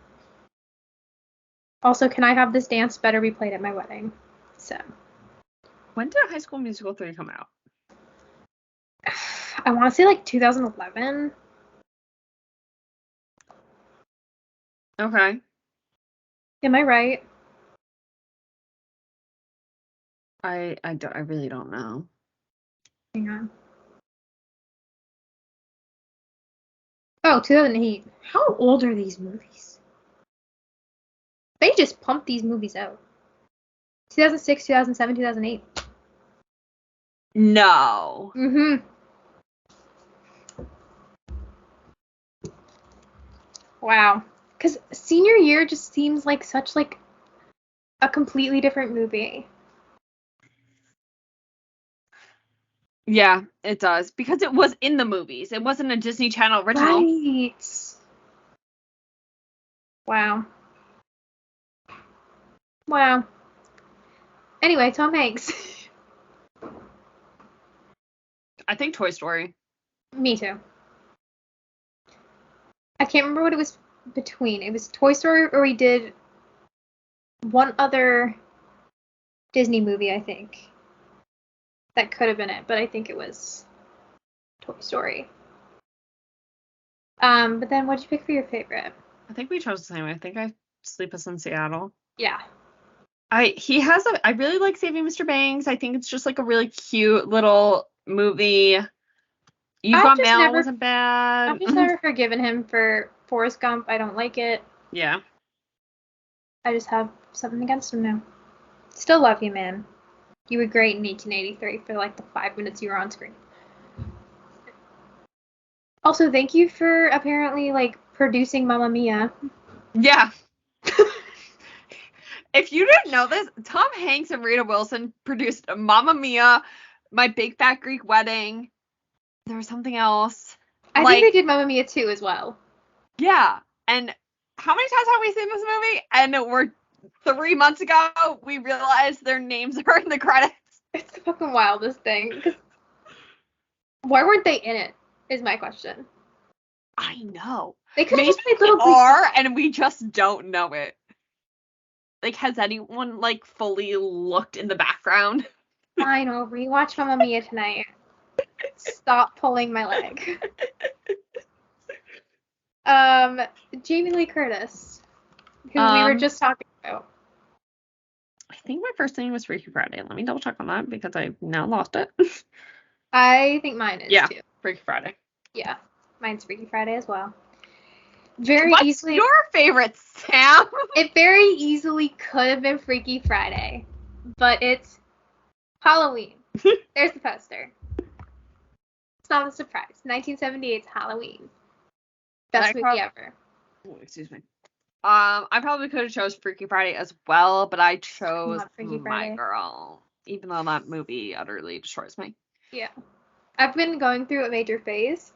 Also, Can I Have This Dance better be played at my wedding. So. When did High School Musical 3 come out? I want to say like 2011. Okay. Am I right? I really don't know. Hang on. Oh, 2008. How old are these movies? They just pumped these movies out. 2006, 2007, 2008. No. Mm-hmm. Wow. Because senior year just seems like such like a completely different movie. Yeah, it does. Because it was in the movies. It wasn't a Disney Channel original. Right. Wow. Wow. Anyway, Tom Hanks. I think Toy Story. Me too. I can't remember what it was between. It was Toy Story or we did one other Disney movie, I think. That could have been it, but I think it was Toy Story. But then what'd you pick for your favorite? I think we chose the same. I think I Sleepless in Seattle. Yeah. I really like Saving Mr. Banks. I think it's just like a really cute little movie. You've Got Mail wasn't bad. I've just never forgiven him for Forrest Gump. I don't like it. Yeah. I just have something against him now. Still love you, man. You were great in 1883 for like the 5 minutes you were on screen. Also, thank you for apparently like producing Mamma Mia. Yeah. If you didn't know this, Tom Hanks and Rita Wilson produced Mamma Mia, My Big Fat Greek Wedding. There was something else. I think they did Mamma Mia 2 as well. Yeah. And how many times have we seen this movie? And we're 3 months ago, we realized their names are in the credits. It's the fucking wildest thing. Why weren't they in it? Is my question. I know. They could have just made little and we just don't know it. Like, has anyone, like, fully looked in the background? I know. Rewatch Mamma Mia tonight. Stop pulling my leg. Jamie Lee Curtis, who we were just talking about. I think my first name was Freaky Friday. Let me double check on that because I've now lost it. I think mine is too. Freaky Friday. Yeah, mine's Freaky Friday as well. What's your favorite, Sam? It very easily could have been Freaky Friday, but it's Halloween. There's the poster. It's not a surprise. 1978's Halloween. Best movie ever. Oh, excuse me. I probably could have chose Freaky Friday as well, but I chose My Girl, even though that movie utterly destroys me. Yeah. I've been going through a major phase.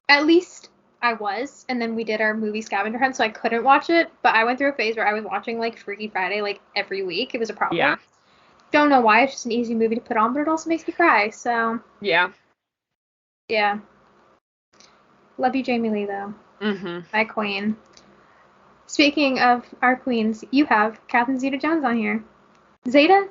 At least I was, and then we did our movie scavenger hunt, so I couldn't watch it, but I went through a phase where I was watching, like, Freaky Friday, like, every week. It was a problem. Yeah. Don't know why. It's just an easy movie to put on, but it also makes me cry, so. Yeah. Yeah. Love you, Jamie Lee, though. Mm-hmm. My queen. Speaking of our queens, you have Catherine Zeta-Jones on here. Zeta?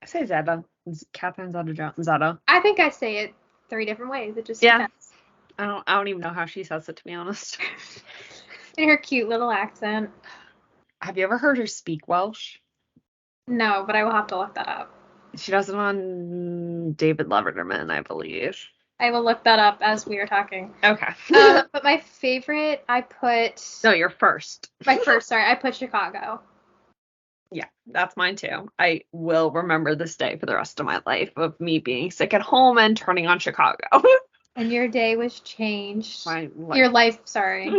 I say Zeta. Catherine Zeta-Jones. Zeta. I think I say it 3 different ways. It just depends. I don't even know how she says it, to be honest. In her cute little accent. Have you ever heard her speak Welsh? No, but I will have to look that up. She does it on David Letterman, I believe. I will look that up as we are talking. Okay. But my favorite, I put... No, your first. My first, sorry. I put Chicago. Yeah, that's mine too. I will remember this day for the rest of my life of me being sick at home and turning on Chicago. And your day was changed. My life. Your life, sorry.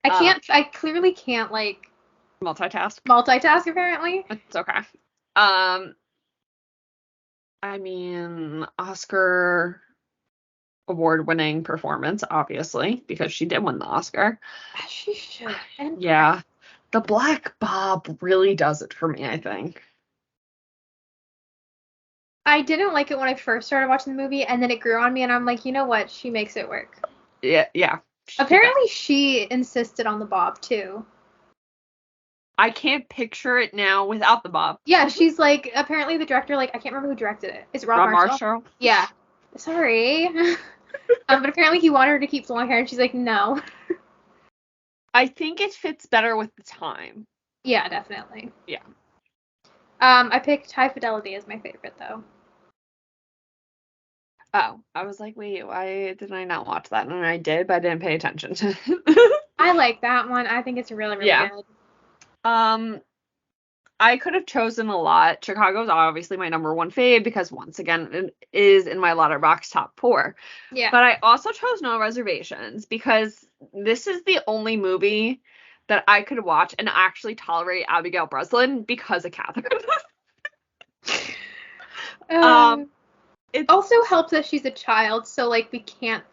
I clearly can't, like... Multitask, apparently. It's okay. I mean, Oscar award-winning performance, obviously, because she did win the Oscar. She should. Yeah. The Black Bob really does it for me, I think. I didn't like it when I first started watching the movie, and then it grew on me, and I'm like, you know what? She makes it work. Yeah. Apparently, she insisted on the bob, too. I can't picture it now without the bob. Yeah, she's like, apparently the director, like, I can't remember who directed it. Is it Rob Marshall? Yeah. Sorry. But apparently he wanted her to keep the long hair, and she's like, no. I think it fits better with the time. Yeah, definitely. Yeah. I picked High Fidelity as my favorite, though. Oh, I was like, wait, why did I not watch that? And I did, but I didn't pay attention to it. I like that one. I think it's really, really good. I could have chosen a lot. Chicago's obviously my number one fave because, once again, it is in my Letterboxd top 4. Yeah. But I also chose No Reservations because this is the only movie that I could watch and actually tolerate Abigail Breslin because of Catherine. It also helps that she's a child, so, like, we can't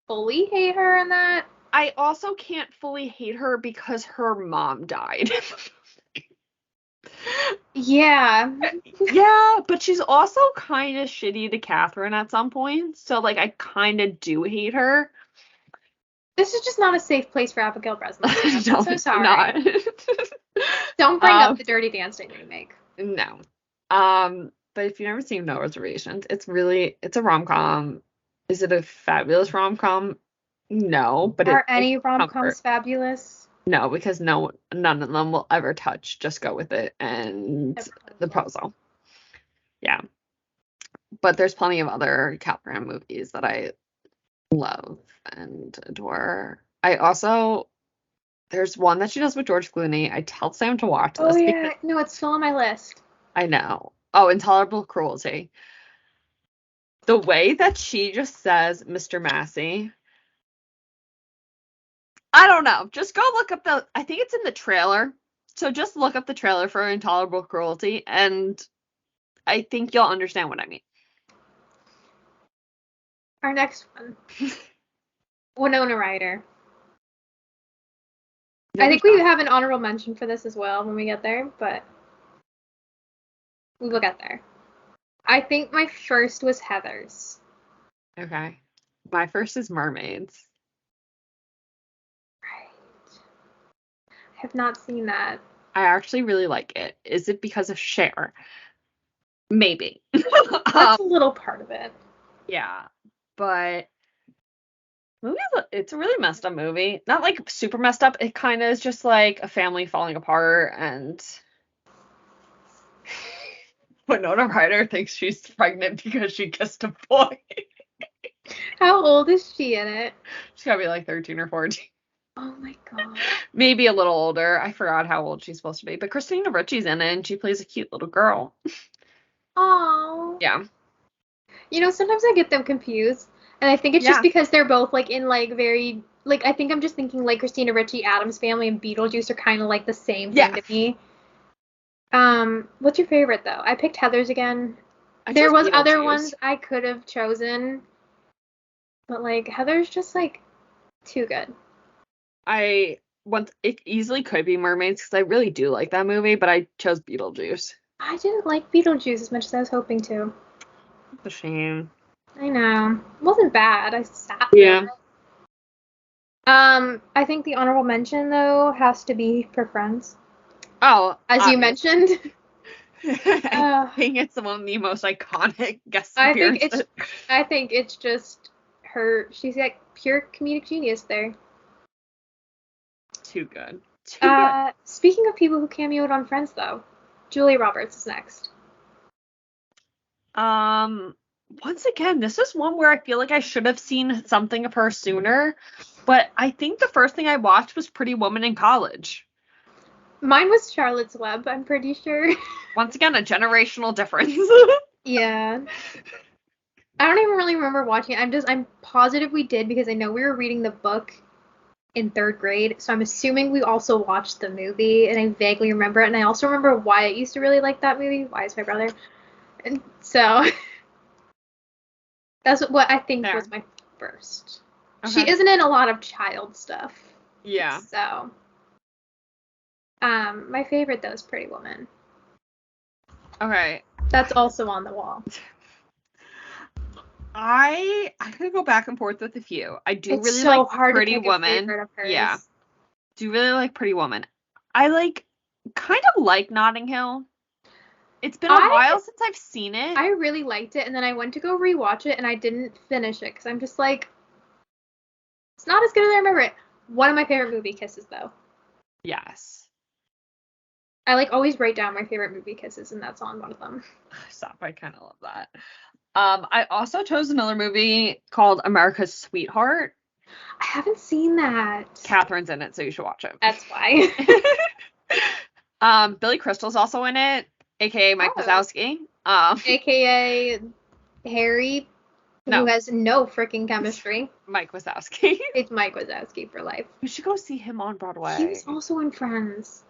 fully hate her in that. I also can't fully hate her because her mom died. Yeah. Yeah, but she's also kind of shitty to Catherine at some point, so, like, I kind of do hate her. This is just not a safe place for Abigail Breslin. I'm so sorry. Not. Don't bring up the Dirty Dancing remake. No. But if you've never seen No Reservations, it's a rom-com. Is it a fabulous rom-com? No, but are any rom-coms fabulous? No, because none of them will ever touch Just Go With It and The Proposal. Yeah. But there's plenty of other Catherine movies that I love and adore. There's one that she does with George Clooney. I tell Sam to watch this. Oh, yeah. No, it's still on my list. I know. Oh, Intolerable Cruelty. The way that she just says Mr. Massey. I don't know. Just go look up I think it's in the trailer. So just look up the trailer for Intolerable Cruelty, and I think you'll understand what I mean. Our next one. Winona Ryder. No, I think we have an honorable mention for this as well when we get there, but we will get there. I think my first was Heathers. Okay. My first is Mermaids. Right. I have not seen that. I actually really like it. Is it because of Cher? Maybe. That's a little part of it. Yeah. But it's a really messed up movie. Not like super messed up. It kind of is just like a family falling apart, and Winona Ryder thinks she's pregnant because she kissed a boy. How old is she in it? She's gotta be like 13 or 14. Oh my god. Maybe a little older. I forgot how old she's supposed to be. But Christina Ricci's in it, and she plays a cute little girl. Oh. Yeah. You know, sometimes I get them confused. And I think it's just because they're both, like, in, like, very... Like, I think I'm just thinking, like, Christina Ricci, Addams Family, and Beetlejuice are kind of, like, the same thing to me. What's your favorite, though? I picked Heathers again. There was other ones I could have chosen. But, like, Heather's just, like, too good. It easily could be Mermaids, because I really do like that movie, but I chose Beetlejuice. I didn't like Beetlejuice as much as I was hoping to. It's a shame. I know. It wasn't bad. I sat there. Yeah. I think the honorable mention, though, has to be for Friends. Oh. As you mentioned. I think it's one of the most iconic guest appearances. I think it's just her. She's like pure comedic genius there. Too good. Too good. Speaking of people who cameoed on Friends, though, Julia Roberts is next. Once again, this is one where I feel like I should have seen something of her sooner, but I think the first thing I watched was Pretty Woman in college. Mine was Charlotte's Web, I'm pretty sure. Once again, a generational difference. Yeah. I don't even really remember watching it. I'm positive we did because I know we were reading the book in 3rd grade, so I'm assuming we also watched the movie, and I vaguely remember it, and I also remember Wyatt used to really like that movie. Wyatt's my brother. And so that's what I think was my first. Okay. She isn't in a lot of child stuff. Yeah. So my favorite though is Pretty Woman. Okay. That's also on the wall. I could go back and forth with a few. I do really so like hard Pretty to pick Woman. A favorite of hers. Yeah. Do really like Pretty Woman. I kind of like Notting Hill. It's been a while since I've seen it. I really liked it, and then I went to go rewatch it, and I didn't finish it because I'm just like, it's not as good as I remember it. One of my favorite movie kisses, though. Yes. I always write down my favorite movie kisses, and that's on one of them. Stop! I kind of love that. I also chose another movie called America's Sweetheart. I haven't seen that. Catherine's in it, so you should watch it. That's why. Billy Crystal's also in it, aka Mike Wazowski. AKA Harry, who has no freaking chemistry. Mike Wazowski. It's Mike Wazowski for life. We should go see him on Broadway. He was also in Friends.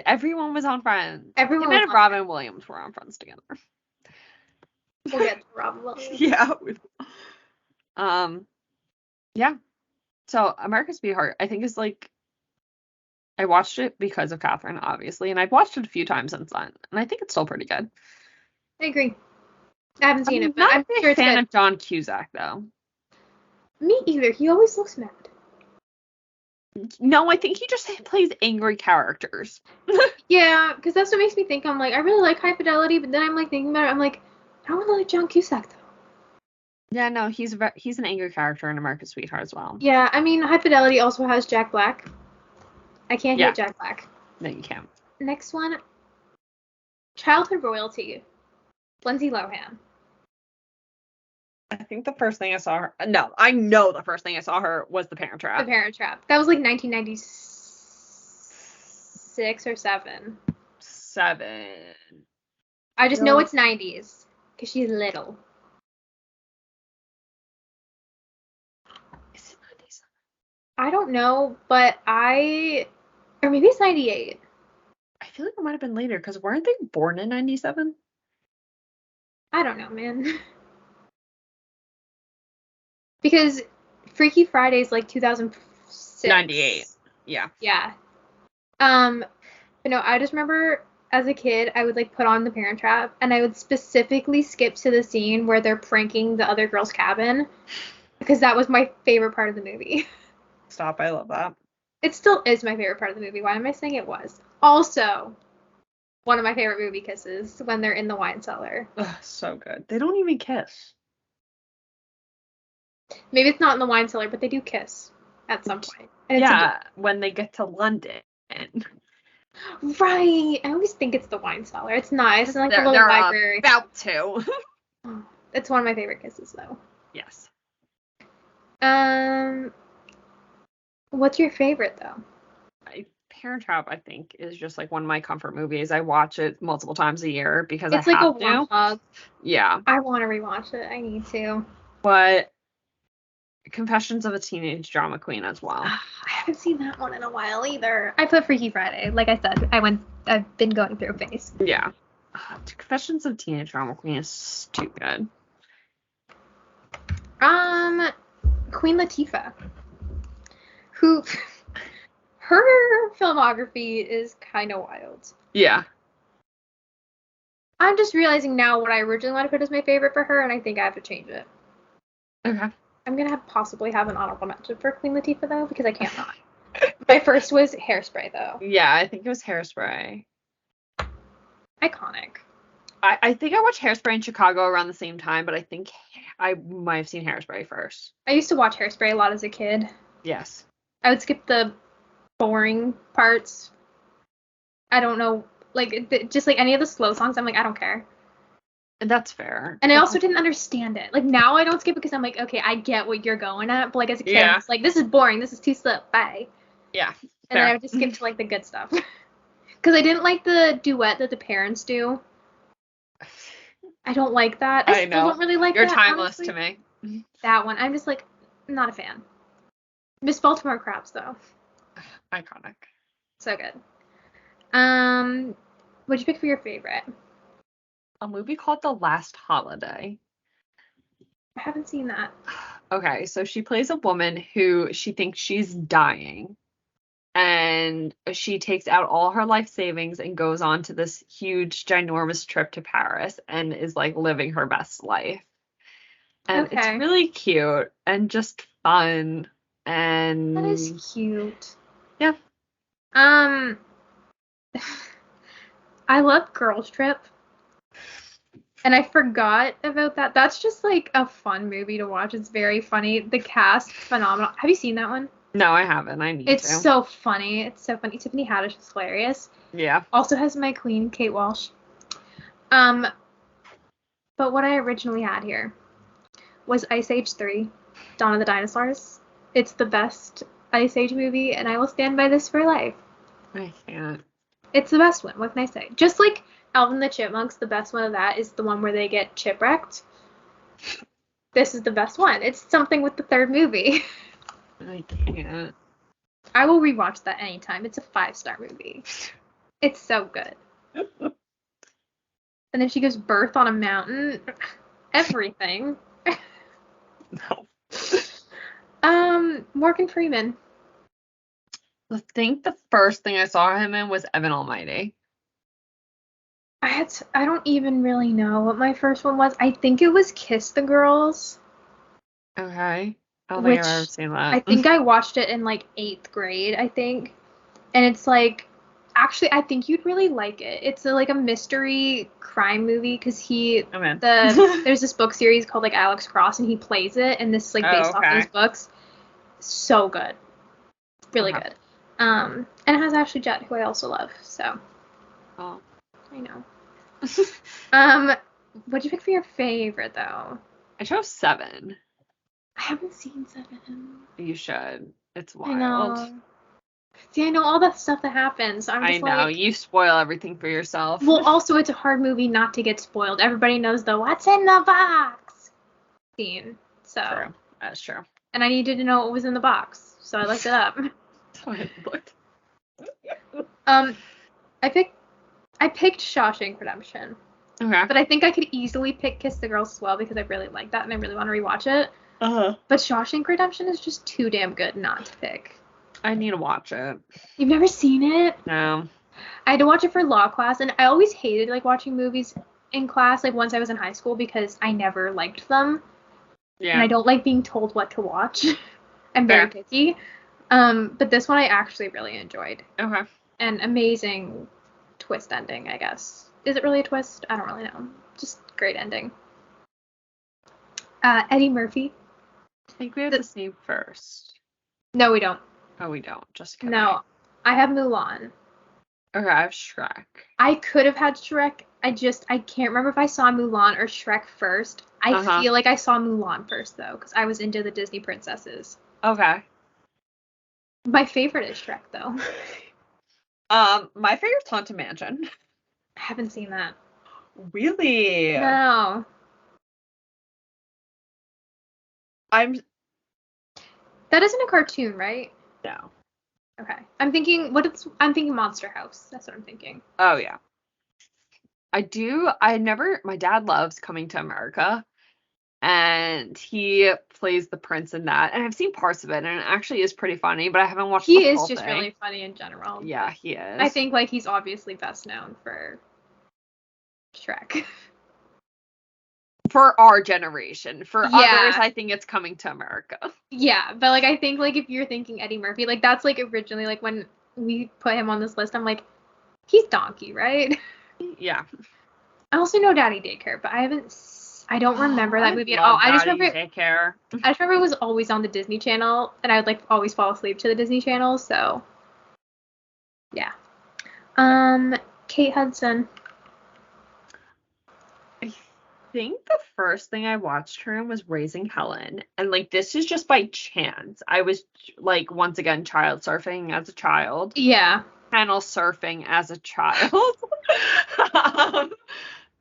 Everyone was on Friends. Everyone. Him and Robin Williams were on Friends together. We'll get to Robin Williams. Yeah. Yeah. So America's Sweetheart, I think is I watched it because of Catherine, obviously, and I've watched it a few times since then, and I think it's still pretty good. I agree. I haven't seen it, but I'm sure it's good. I'm not a fan of John Cusack, though. Me either. He always looks mad. No, I think he just plays angry characters. Yeah, because that's what makes me think. I'm like, I really like High Fidelity, but then I'm thinking about it. I'm like, I don't really like John Cusack, though. Yeah, no, he's an angry character in America's Sweetheart as well. Yeah, I mean, High Fidelity also has Jack Black. I can't hate Jack Black. No, you can't. Next one, childhood royalty, Lindsay Lohan. I think the first thing I saw her... No, I know the first thing I saw her was The Parent Trap. The Parent Trap. That was 1996 or 7. 7. I just know it's 90s, because she's little. Is it 97? I don't know, but or maybe it's 98. I feel like it might have been later, because weren't they born in 97? I don't know, man. Because Freaky Friday's 2006. 98. Yeah. Yeah. But no, I just remember as a kid, I would like put on The Parent Trap, and I would specifically skip to the scene where they're pranking the other girl's cabin, because that was my favorite part of the movie. Stop, I love that. It still is my favorite part of the movie. Why am I saying it was? Also, one of my favorite movie kisses, when they're in the wine cellar. Ugh, so good. They don't even kiss. Maybe it's not in the wine cellar, but they do kiss at some point. And yeah, when they get to London. Right. I always think it's the wine cellar. It's not. It's like the little they're library. About to. It's one of my favorite kisses, though. Yes. What's your favorite, though? Parent Trap, I think, is just like one of my comfort movies. I watch it multiple times a year because it's I like have a to. warm hug. Yeah. I want to rewatch it. I need to. But Confessions of a Teenage Drama Queen as well. I haven't seen that one in a while either. I put Freaky Friday. Like I said, I've been going through a phase. Yeah. Confessions of a Teenage Drama Queen is too good. Queen Latifah, who her filmography is kind of wild. Yeah. I'm just realizing now what I originally wanted to put as my favorite for her, and I think I have to change it. Okay. I'm gonna possibly have an honorable mention for Queen Latifah though, because I can't not. My first was Hairspray though. Yeah, I think it was Hairspray. Iconic. I think I watched Hairspray in Chicago around the same time, but I think I might have seen Hairspray first. I used to watch Hairspray a lot as a kid. Yes. I would skip the boring parts. I don't know, like just like any of the slow songs, I'm like, I don't care. And that's fair. And I also didn't understand it. Like now I don't skip it because I'm like, okay, I get what you're going at. But like as a kid, it's like, this is boring. This is too slow. Bye. Yeah. And then I would just skip to like the good stuff. Because I didn't like the duet that the parents do. I don't like that. I still don't really like You're that. You're timeless honestly. To me. That one. I'm just like, not a fan. Miss Baltimore Crabs though. Iconic. So good. What'd you pick for your favorite? A movie called The Last Holiday. I haven't seen that. Okay, so she plays a woman who she thinks she's dying. And she takes out all her life savings and goes on to this huge, ginormous trip to Paris and is like living her best life. And it's really cute and just fun. And that is cute. Yeah. I love Girls Trip. And I forgot about that. That's just like a fun movie to watch. It's very funny. The cast, phenomenal. Have you seen that one? No, I haven't. I need to. It's so funny. It's so funny. Tiffany Haddish is hilarious. Yeah. Also has my queen, Kate Walsh. But what I originally had here was Ice Age 3, Dawn of the Dinosaurs. It's the best Ice Age movie, and I will stand by this for life. I can't. It's the best one. What can I say? Just like Alvin the Chipmunks, the best one of that is the one where they get chipwrecked. This is the best one. It's something with the third movie. I can't. I will rewatch that anytime. It's a 5-star movie. It's so good. And then she gives birth on a mountain. Everything. No. Morgan Freeman. I think the first thing I saw him in was Evan Almighty. I don't even really know what my first one was. I think it was Kiss the Girls. Okay. I don't think I've ever seen that. I think I watched it in like 8th grade, I think. And it's like, actually, I think you'd really like it. It's like a mystery crime movie because there's this book series called like Alex Cross and he plays it and this is like based off those books. So good. Really good. And it has Ashley Judd, who I also love. So. Oh. I know. What'd you pick for your favorite though? I chose 7. I haven't seen 7. You should. It's wild. I know. See, I know all the stuff that happens. So I'm just like, you spoil everything for yourself. Well, also, it's a hard movie not to get spoiled. Everybody knows the what's in the box scene. So. True. That's true. And I needed to know what was in the box, so I looked it up. So I looked. I picked Shawshank Redemption. Okay. But I think I could easily pick Kiss the Girls as well because I really like that and I really want to rewatch it. Uh-huh. But Shawshank Redemption is just too damn good not to pick. I need to watch it. You've never seen it? No. I had to watch it for law class, and I always hated like watching movies in class, like once I was in high school, because I never liked them. Yeah. And I don't like being told what to watch. I'm very picky. But this one I actually really enjoyed. Okay. An amazing twist ending, I guess. Is it really a twist? I don't really know. Just great ending. Eddie Murphy. I think we have to see first. No, we don't. Oh, we don't. Just kidding. No. I have Mulan. Okay, I have Shrek. I could have had Shrek. I can't remember if I saw Mulan or Shrek first. I feel like I saw Mulan first, though, because I was into the Disney princesses. Okay. My favorite is Shrek, though. My favorite's Haunted Mansion. I haven't seen that. Really? No. That isn't a cartoon, right? No. Okay. I'm thinking Monster House. That's what I'm thinking. Oh, yeah. My dad loves Coming to America, and he plays the prince in that, and I've seen parts of it, and it actually is pretty funny, but I haven't watched the whole thing. He is just really funny in general. Yeah, he is. I think, like, he's obviously best known for Shrek. For our generation. For others, I think it's Coming to America. Yeah, but, like, I think, like, if you're thinking Eddie Murphy, like, that's, like, originally, like, when we put him on this list, I'm like, he's Donkey, right? Yeah. I also know Daddy Daycare, but I don't remember that movie at all. I just remember it was always on the Disney Channel, and I would, like, always fall asleep to the Disney Channel, so, yeah. Kate Hudson. I think the first thing I watched her in was Raising Helen, and like this is just by chance. I was like once again child surfing as a child. Yeah. Panel surfing as a child.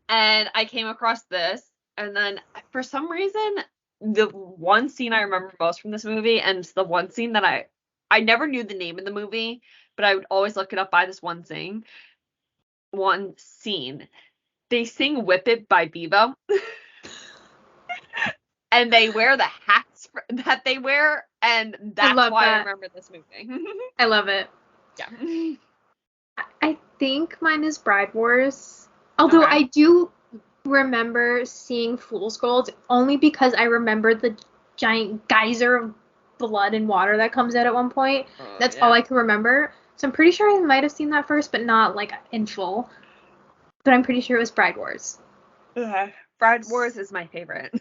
And I came across this, and then for some reason the one scene I remember most from this movie, and it's the one scene that I never knew the name of the movie, but I would always look it up by this one scene. They sing Whip It by Bevo. And they wear the hats that they wear, and that's why I remember this movie. I love it. Yeah. I think mine is Bride Wars. Although I do remember seeing Fool's Gold only because I remember the giant geyser of blood and water that comes out at one point. That's all I can remember. So I'm pretty sure I might have seen that first, but not like in full. But I'm pretty sure it was Bride Wars. Bride Wars is my favorite.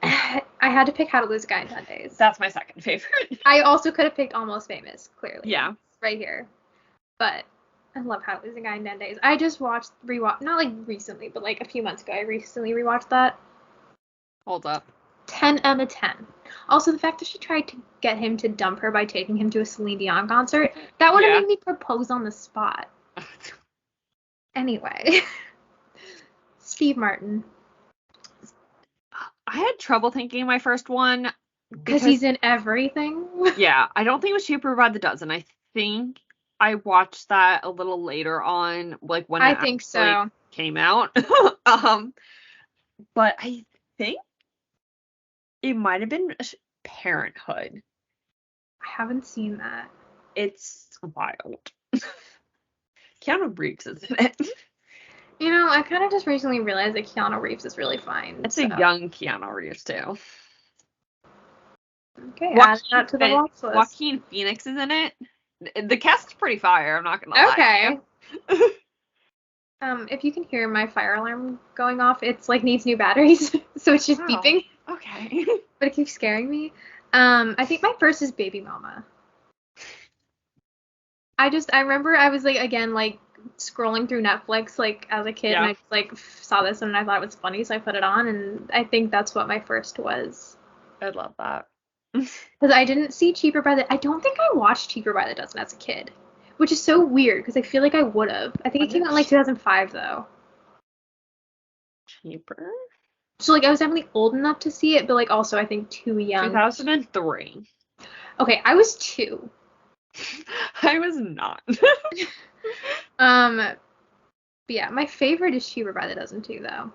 I had to pick How to Lose a Guy in 10 Days. That's my second favorite. I also could have picked Almost Famous, clearly. Yeah. Right here. But I love How to Lose a Guy in 10 Days. I just not like recently, but like a few months ago, I recently rewatched that. Hold up. 10 out of 10. Also, the fact that she tried to get him to dump her by taking him to a Celine Dion concert, that would have made me propose on the spot. Anyway. Steve Martin. I had trouble thinking my first one. Because he's in everything? Yeah. I don't think it was Cheaper by the Dozen. I think I watched that a little later on, like when it came out. But I think it might have been Parenthood. I haven't seen that. It's wild. Keanu Reeves is in it. You know, I kind of just recently realized that Keanu Reeves is really fine. It's a young Keanu Reeves, too. Okay, add that to the watch list. Joaquin Phoenix is in it. The cast is pretty fire, I'm not going to lie. Okay. If you can hear my fire alarm going off, it's like needs new batteries, so it's just beeping. Okay. But it keeps scaring me. I think my first is Baby Mama. I remember I was like, again, like scrolling through Netflix like as a kid, and I just like saw this and I thought it was funny, so I put it on, and I think that's what my first was. I love that. Because I didn't see I don't think I watched Cheaper by the Dozen as a kid, which is so weird because I feel like I would have. I think it came out in like 2005 though. Cheaper? So like I was definitely old enough to see it, but like also I think too young. 2003. Okay, I was 2. I was not. But yeah, my favorite is Cheaper by the Dozen too, though.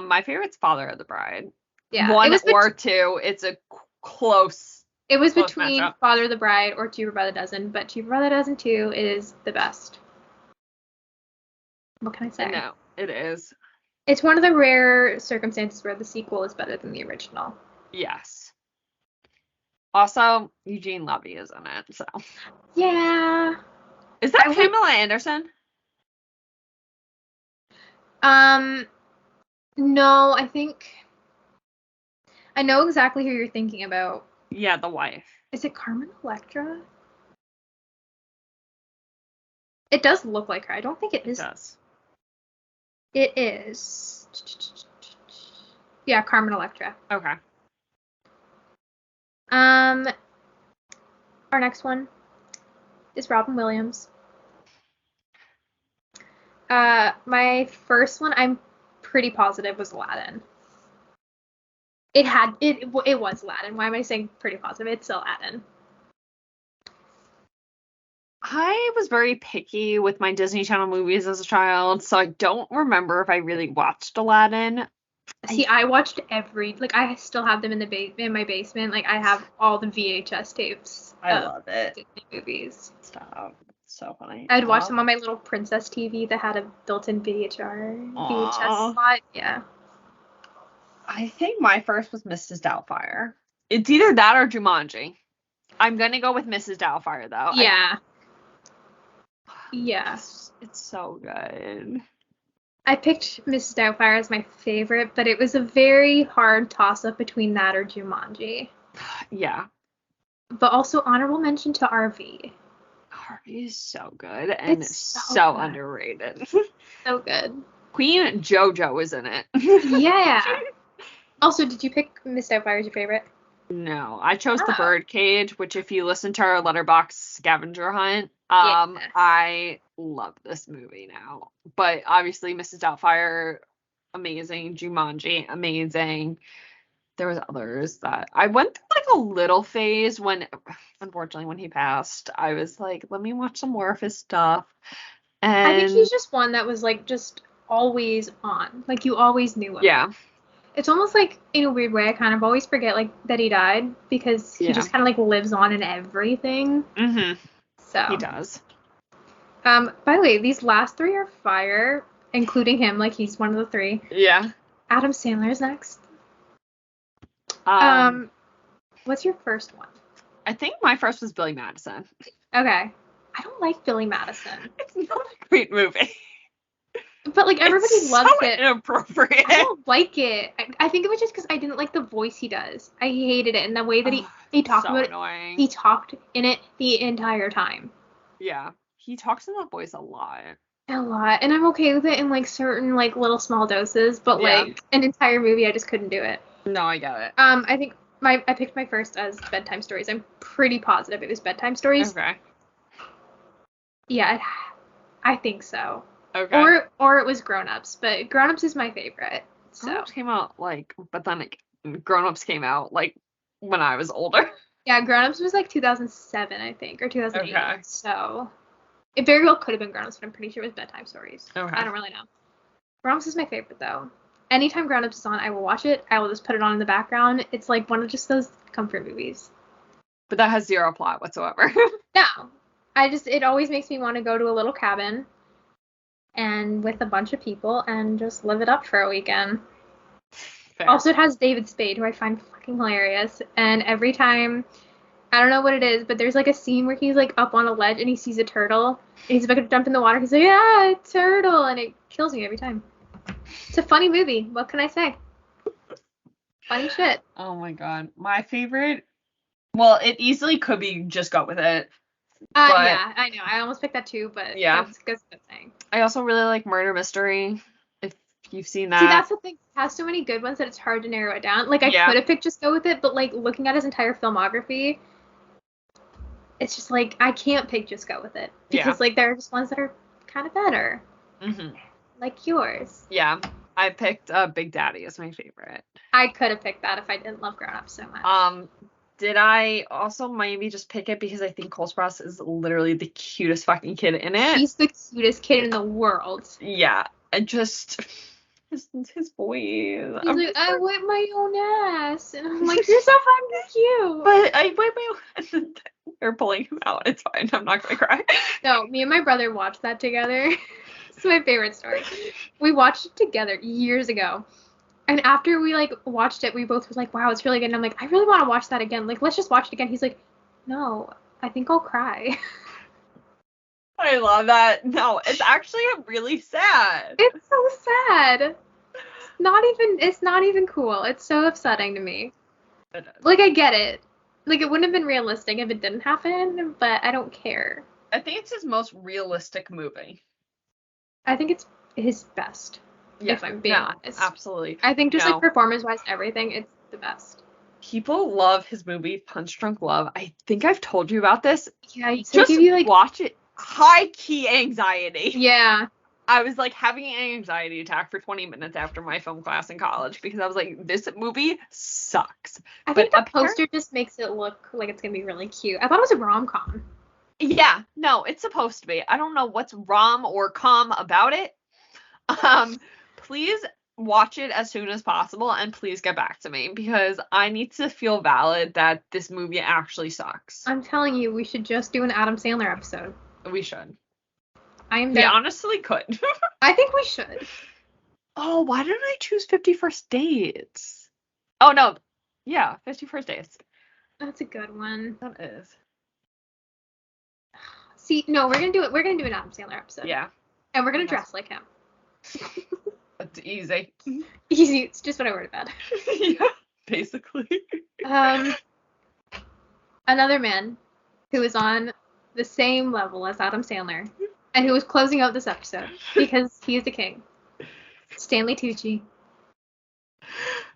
My favorite's Father of the Bride. Yeah, 1 or 2. It's a close It was Close between matchup. Father of the Bride or Cheaper by the Dozen, but Cheaper by the Dozen 2 is the best. What can I say? No, it is. It's one of the rare circumstances where the sequel is better than the original. Yes. Also, Eugene Levy is in it, so. Yeah. Is that Pamela Anderson? No, I think I know exactly who you're thinking about. Yeah, the wife. Is it Carmen Electra? It does look like her. I don't think it is. It does. It is. Yeah, Carmen Electra. Okay. Our next one is Robin Williams. My first one, I'm pretty positive, was Aladdin. It was Aladdin. Why am I saying pretty positive? It's still Aladdin. I was very picky with my Disney Channel movies as a child, so I don't remember if I really watched Aladdin. See, I watched I still have them in my basement. Like, I have all the VHS tapes. I love it. Disney movies. Stop. So funny. I'd watch them on my little princess TV that had a built-in VHS slot. Yeah. I think my first was Mrs. Doubtfire. It's either that or Jumanji. I'm gonna go with Mrs. Doubtfire though. Yeah. Yeah. It's so good. I picked Mrs. Doubtfire as my favorite, but it was a very hard toss-up between that or Jumanji. Yeah. But also honorable mention to RV. RV is so good and it's so good. Underrated. So good. Queen JoJo was in it. Yeah. Also, did you pick Miss Doubtfire as your favorite? No, I chose The Birdcage, which if you listen to our Letterboxd scavenger hunt, I love this movie now. But obviously, Mrs. Doubtfire, amazing. Jumanji, amazing. There was others that I went through like a little phase when, unfortunately, when he passed, I was like, let me watch some more of his stuff. And I think he's just one that was like just always on. Like you always knew him. Yeah. It's almost like, in a weird way, I kind of always forget like that he died because he just kind of like lives on in everything. Mm-hmm. So he does. By the way, these last three are fire, including him. Like he's one of the three. Yeah. Adam Sandler's next. What's your first one? I think my first was Billy Madison. Okay. I don't like Billy Madison. It's not a great movie. But like everybody loves it. Inappropriate. I don't like it. I think it was just because I didn't like the voice he does. I hated it, and the way that he talked about annoying. it. He talked in it the entire time. Yeah, he talks in that voice a lot. A lot, and I'm okay with it in like certain like little small doses, but like an entire movie, I just couldn't do it. No, I get it. I think I picked my first as Bedtime Stories. I'm pretty positive it was Bedtime Stories. Okay. Yeah, I think so. Okay. Or it was Grown Ups, but Grown Ups is my favorite. So Grown Ups came out but then Grown Ups came out like when I was older. Yeah, Grown Ups was like 2007, I think, or 2008. Okay. So it very well could have been Grown Ups, but I'm pretty sure it was Bedtime Stories. Okay. I don't really know. Grown Ups is my favorite though. Anytime Grown Ups is on, I will watch it. I will just put it on in the background. It's like one of just those comfort movies. But that has zero plot whatsoever. No. It always makes me want to go to a little cabin and with a bunch of people and just live it up for a weekend. Fair. Also, it has David Spade, who I find fucking hilarious. And every time, I don't know what it is, but there's like a scene where he's like up on a ledge and he sees a turtle. And he's about to jump in the water. He's like, yeah, a turtle. And it kills me every time. It's a funny movie. What can I say? Funny shit. Oh my god. My favorite, well, it easily could be Just Go With It. Yeah, I know. I almost picked that too, but that's a good thing. I also really like Murder Mystery, if you've seen that. See, that's the thing. It has so many good ones that it's hard to narrow it down. Like, I could have picked Just Go With It, but, like, looking at his entire filmography, it's just, like, I can't pick Just Go With It. Because, like, there are just ones that are kind of better. Mm-hmm. Like yours. Yeah. I picked Big Daddy as my favorite. I could have picked that if I didn't love Grown Ups so much. Did I also maybe just pick it because I think Cole Sprouse is literally the cutest fucking kid in it? He's the cutest kid in the world. Yeah. And just, his voice. He's like, I whip my own ass. And I'm like, you're so fucking cute. But I whip my own ass. And they're pulling him out. It's fine. I'm not going to cry. No, me and my brother watched that together. It's my favorite story. We watched it together years ago. And after we, like, watched it, we both was like, wow, it's really good. And I'm like, I really want to watch that again. Like, let's just watch it again. He's like, no, I think I'll cry. I love that. No, it's actually really sad. It's so sad. It's not even cool. It's so upsetting to me. Like, I get it. Like, it wouldn't have been realistic if it didn't happen, but I don't care. I think it's his most realistic movie. I think it's his best, if I'm being honest. Absolutely. I think just, like, performance-wise, everything, it's the best. People love his movie, Punch Drunk Love. I think I've told you about this. Yeah, just watch it. High-key anxiety. Yeah. I was, like, having an anxiety attack for 20 minutes after my film class in college because I was like, this movie sucks. I think the poster just makes it look like it's going to be really cute. I thought it was a rom-com. Yeah, no, it's supposed to be. I don't know what's rom or com about it. Please watch it as soon as possible and please get back to me because I need to feel valid that this movie actually sucks. I'm telling you, we should just do an Adam Sandler episode. We should. We honestly could. I think we should. Oh, why didn't I choose 50 First Dates? Oh, no. Yeah, 50 First Dates. That's a good one. That is. See, no, we're gonna do it. We're gonna do an Adam Sandler episode. Yeah. And we're gonna dress like him. That's easy. Easy. It's just what I wrote about. Yeah, basically. Another man who is on the same level as Adam Sandler and who is closing out this episode because he is the king. Stanley Tucci.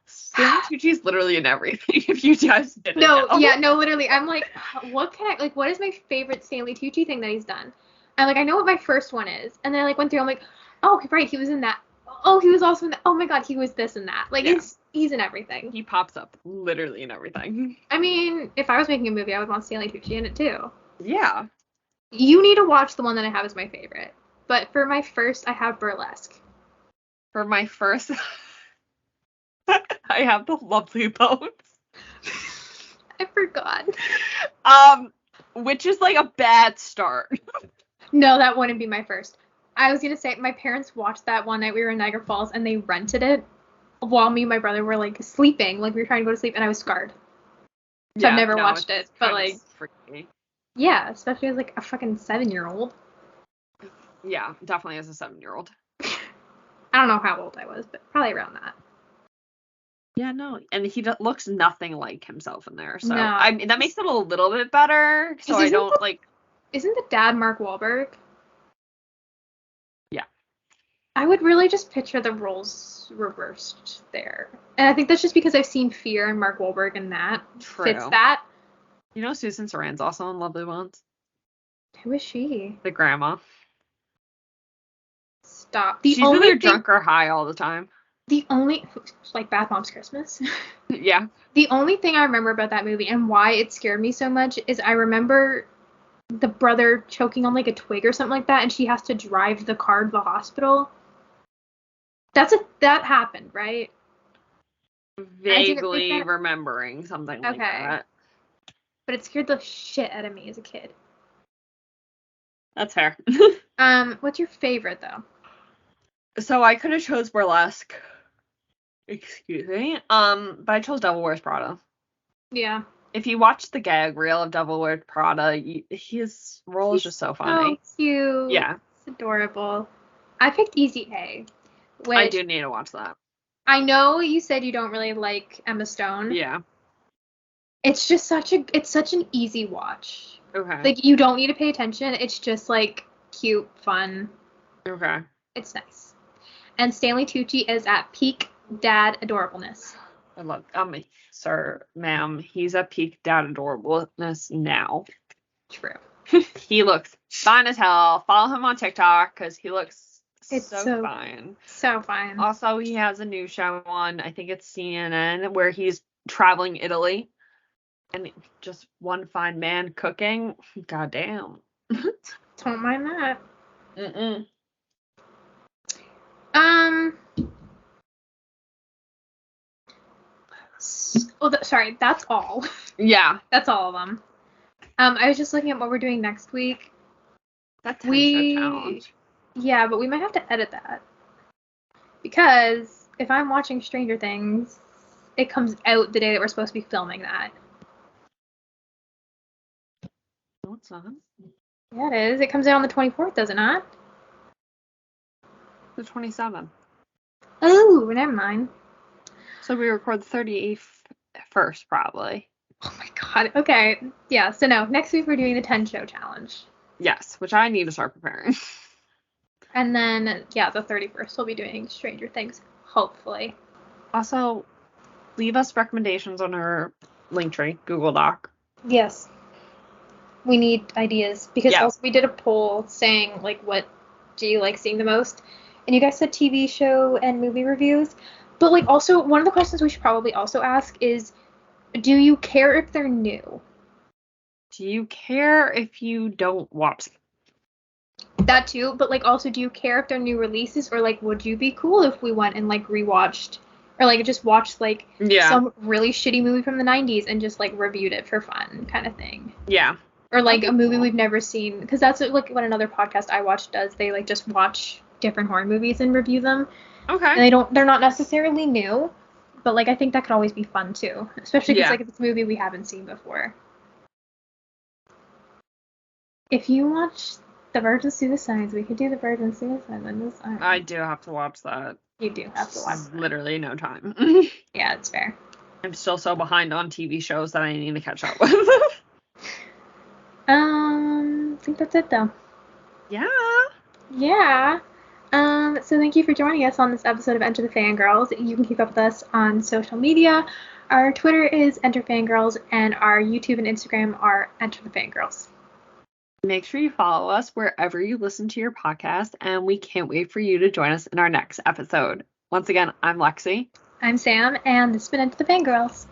Stanley Tucci is literally in everything. If you just didn't know. No, literally. I'm like, what is my favorite Stanley Tucci thing that he's done? I'm like, I know what my first one is, and then I like went through. I'm like, oh, right, he was in that. Oh, he was also in that. Oh my God, he was this and that. Like, he's in everything. He pops up literally in everything. I mean, if I was making a movie, I would want Stanley Tucci in it too. Yeah. You need to watch the one that I have as my favorite. But for my first, I have Burlesque. For my first, I have The Lovely Bones. I forgot. Which is like a bad start. No, that wouldn't be my first. I was gonna say my parents watched that one night we were in Niagara Falls and they rented it while me and my brother were like sleeping, like we were trying to go to sleep, and I was scarred. So I've never watched it, but like, freaky. Yeah, especially as like a fucking 7-year-old. Yeah, definitely as a 7-year-old. I don't know how old I was, but probably around that. Yeah, no, and he looks nothing like himself in there, so no. I mean that makes it a little bit better. So I don't like. Isn't the dad Mark Wahlberg? Yeah. I would really just picture the roles reversed there, and I think that's just because I've seen Fear and Mark Wahlberg, and that fits that. You know, Susan Sarandon's also in Lovely Bones. Who is she? The grandma. Stop. She's either drunk or high all the time. Like Bath Moms Christmas. Yeah. The only thing I remember about that movie and why it scared me so much is I remember the brother choking on like a twig or something like that, and she has to drive the car to the hospital. That happened, right? Vaguely remembering something like that. But it scared the shit out of me as a kid. That's fair. What's your favorite though? So I could have chose Burlesque. Excuse me. But I chose Devil Wears Prada. Yeah. If you watch the gag reel of Devil Wears Prada, his role is just so funny. So cute. Yeah. It's adorable. I picked Easy A. Which I do need to watch that. I know you said you don't really like Emma Stone. Yeah. It's just such an easy watch. Okay. Like, you don't need to pay attention. It's just, like, cute, fun. Okay. It's nice. And Stanley Tucci is at peak dad adorableness. I love, sir, ma'am, he's at peak dad adorableness now. True. He looks fine as hell. Follow him on TikTok, because he looks so fine. So fine. Also, he has a new show on, I think it's CNN, where he's traveling Italy. And just one fine man cooking. Goddamn. Don't mind that. Sorry, that's all. Yeah. That's all of them. I was just looking at what we're doing next week. That 10-show challenge. Yeah, but we might have to edit that. Because if I'm watching Stranger Things, it comes out the day that we're supposed to be filming that. No, it's not. Yeah, it is. It comes out on the 24th, does it not? The 27th. Oh, never mind. So we record the 38th first, probably. Oh my god. Okay. Yeah, so no, next week we're doing the 10-show challenge. Yes, which I need to start preparing. And then, yeah, the 31st we'll be doing Stranger Things, hopefully. Also, leave us recommendations on our Linktree, Google Doc. Yes. We need ideas. Because Yeah. also we did a poll saying, like, what do you like seeing the most? And you guys said TV show and movie reviews. But, like, also, one of the questions we should probably also ask is, do you care if they're new? Do you care if you don't watch them? That too, but, like, also, do you care if they're new releases? Or, like, would you be cool if we went and, like, rewatched, or, like, just watched, like, some really shitty movie from the 90s and just, like, reviewed it for fun kind of thing? Yeah. Or, like, a movie we've never seen. Because that's, like, what another podcast I watch does. They, like, just watch different horror movies and review them. Okay. And they're not necessarily new, but, like, I think that could always be fun, too. Especially because, like, if it's a movie we haven't seen before. If you watch The Virgin Suicides, we could do The Virgin Suicides on this island. I do have to watch that. You do have to watch that. Literally no time. Yeah, it's fair. I'm still so behind on TV shows that I need to catch up with. I think that's it, though. Yeah. Yeah. So thank you for joining us on this episode of Enter the Fangirls. You can keep up with us on social media. Our Twitter is Enter Fangirls, and our YouTube and Instagram are Enter the Fangirls. Make sure you follow us wherever you listen to your podcast, and we can't wait for you to join us in our next episode. Once again, I'm Lexie. I'm Sam, and this has been Enter the Fangirls.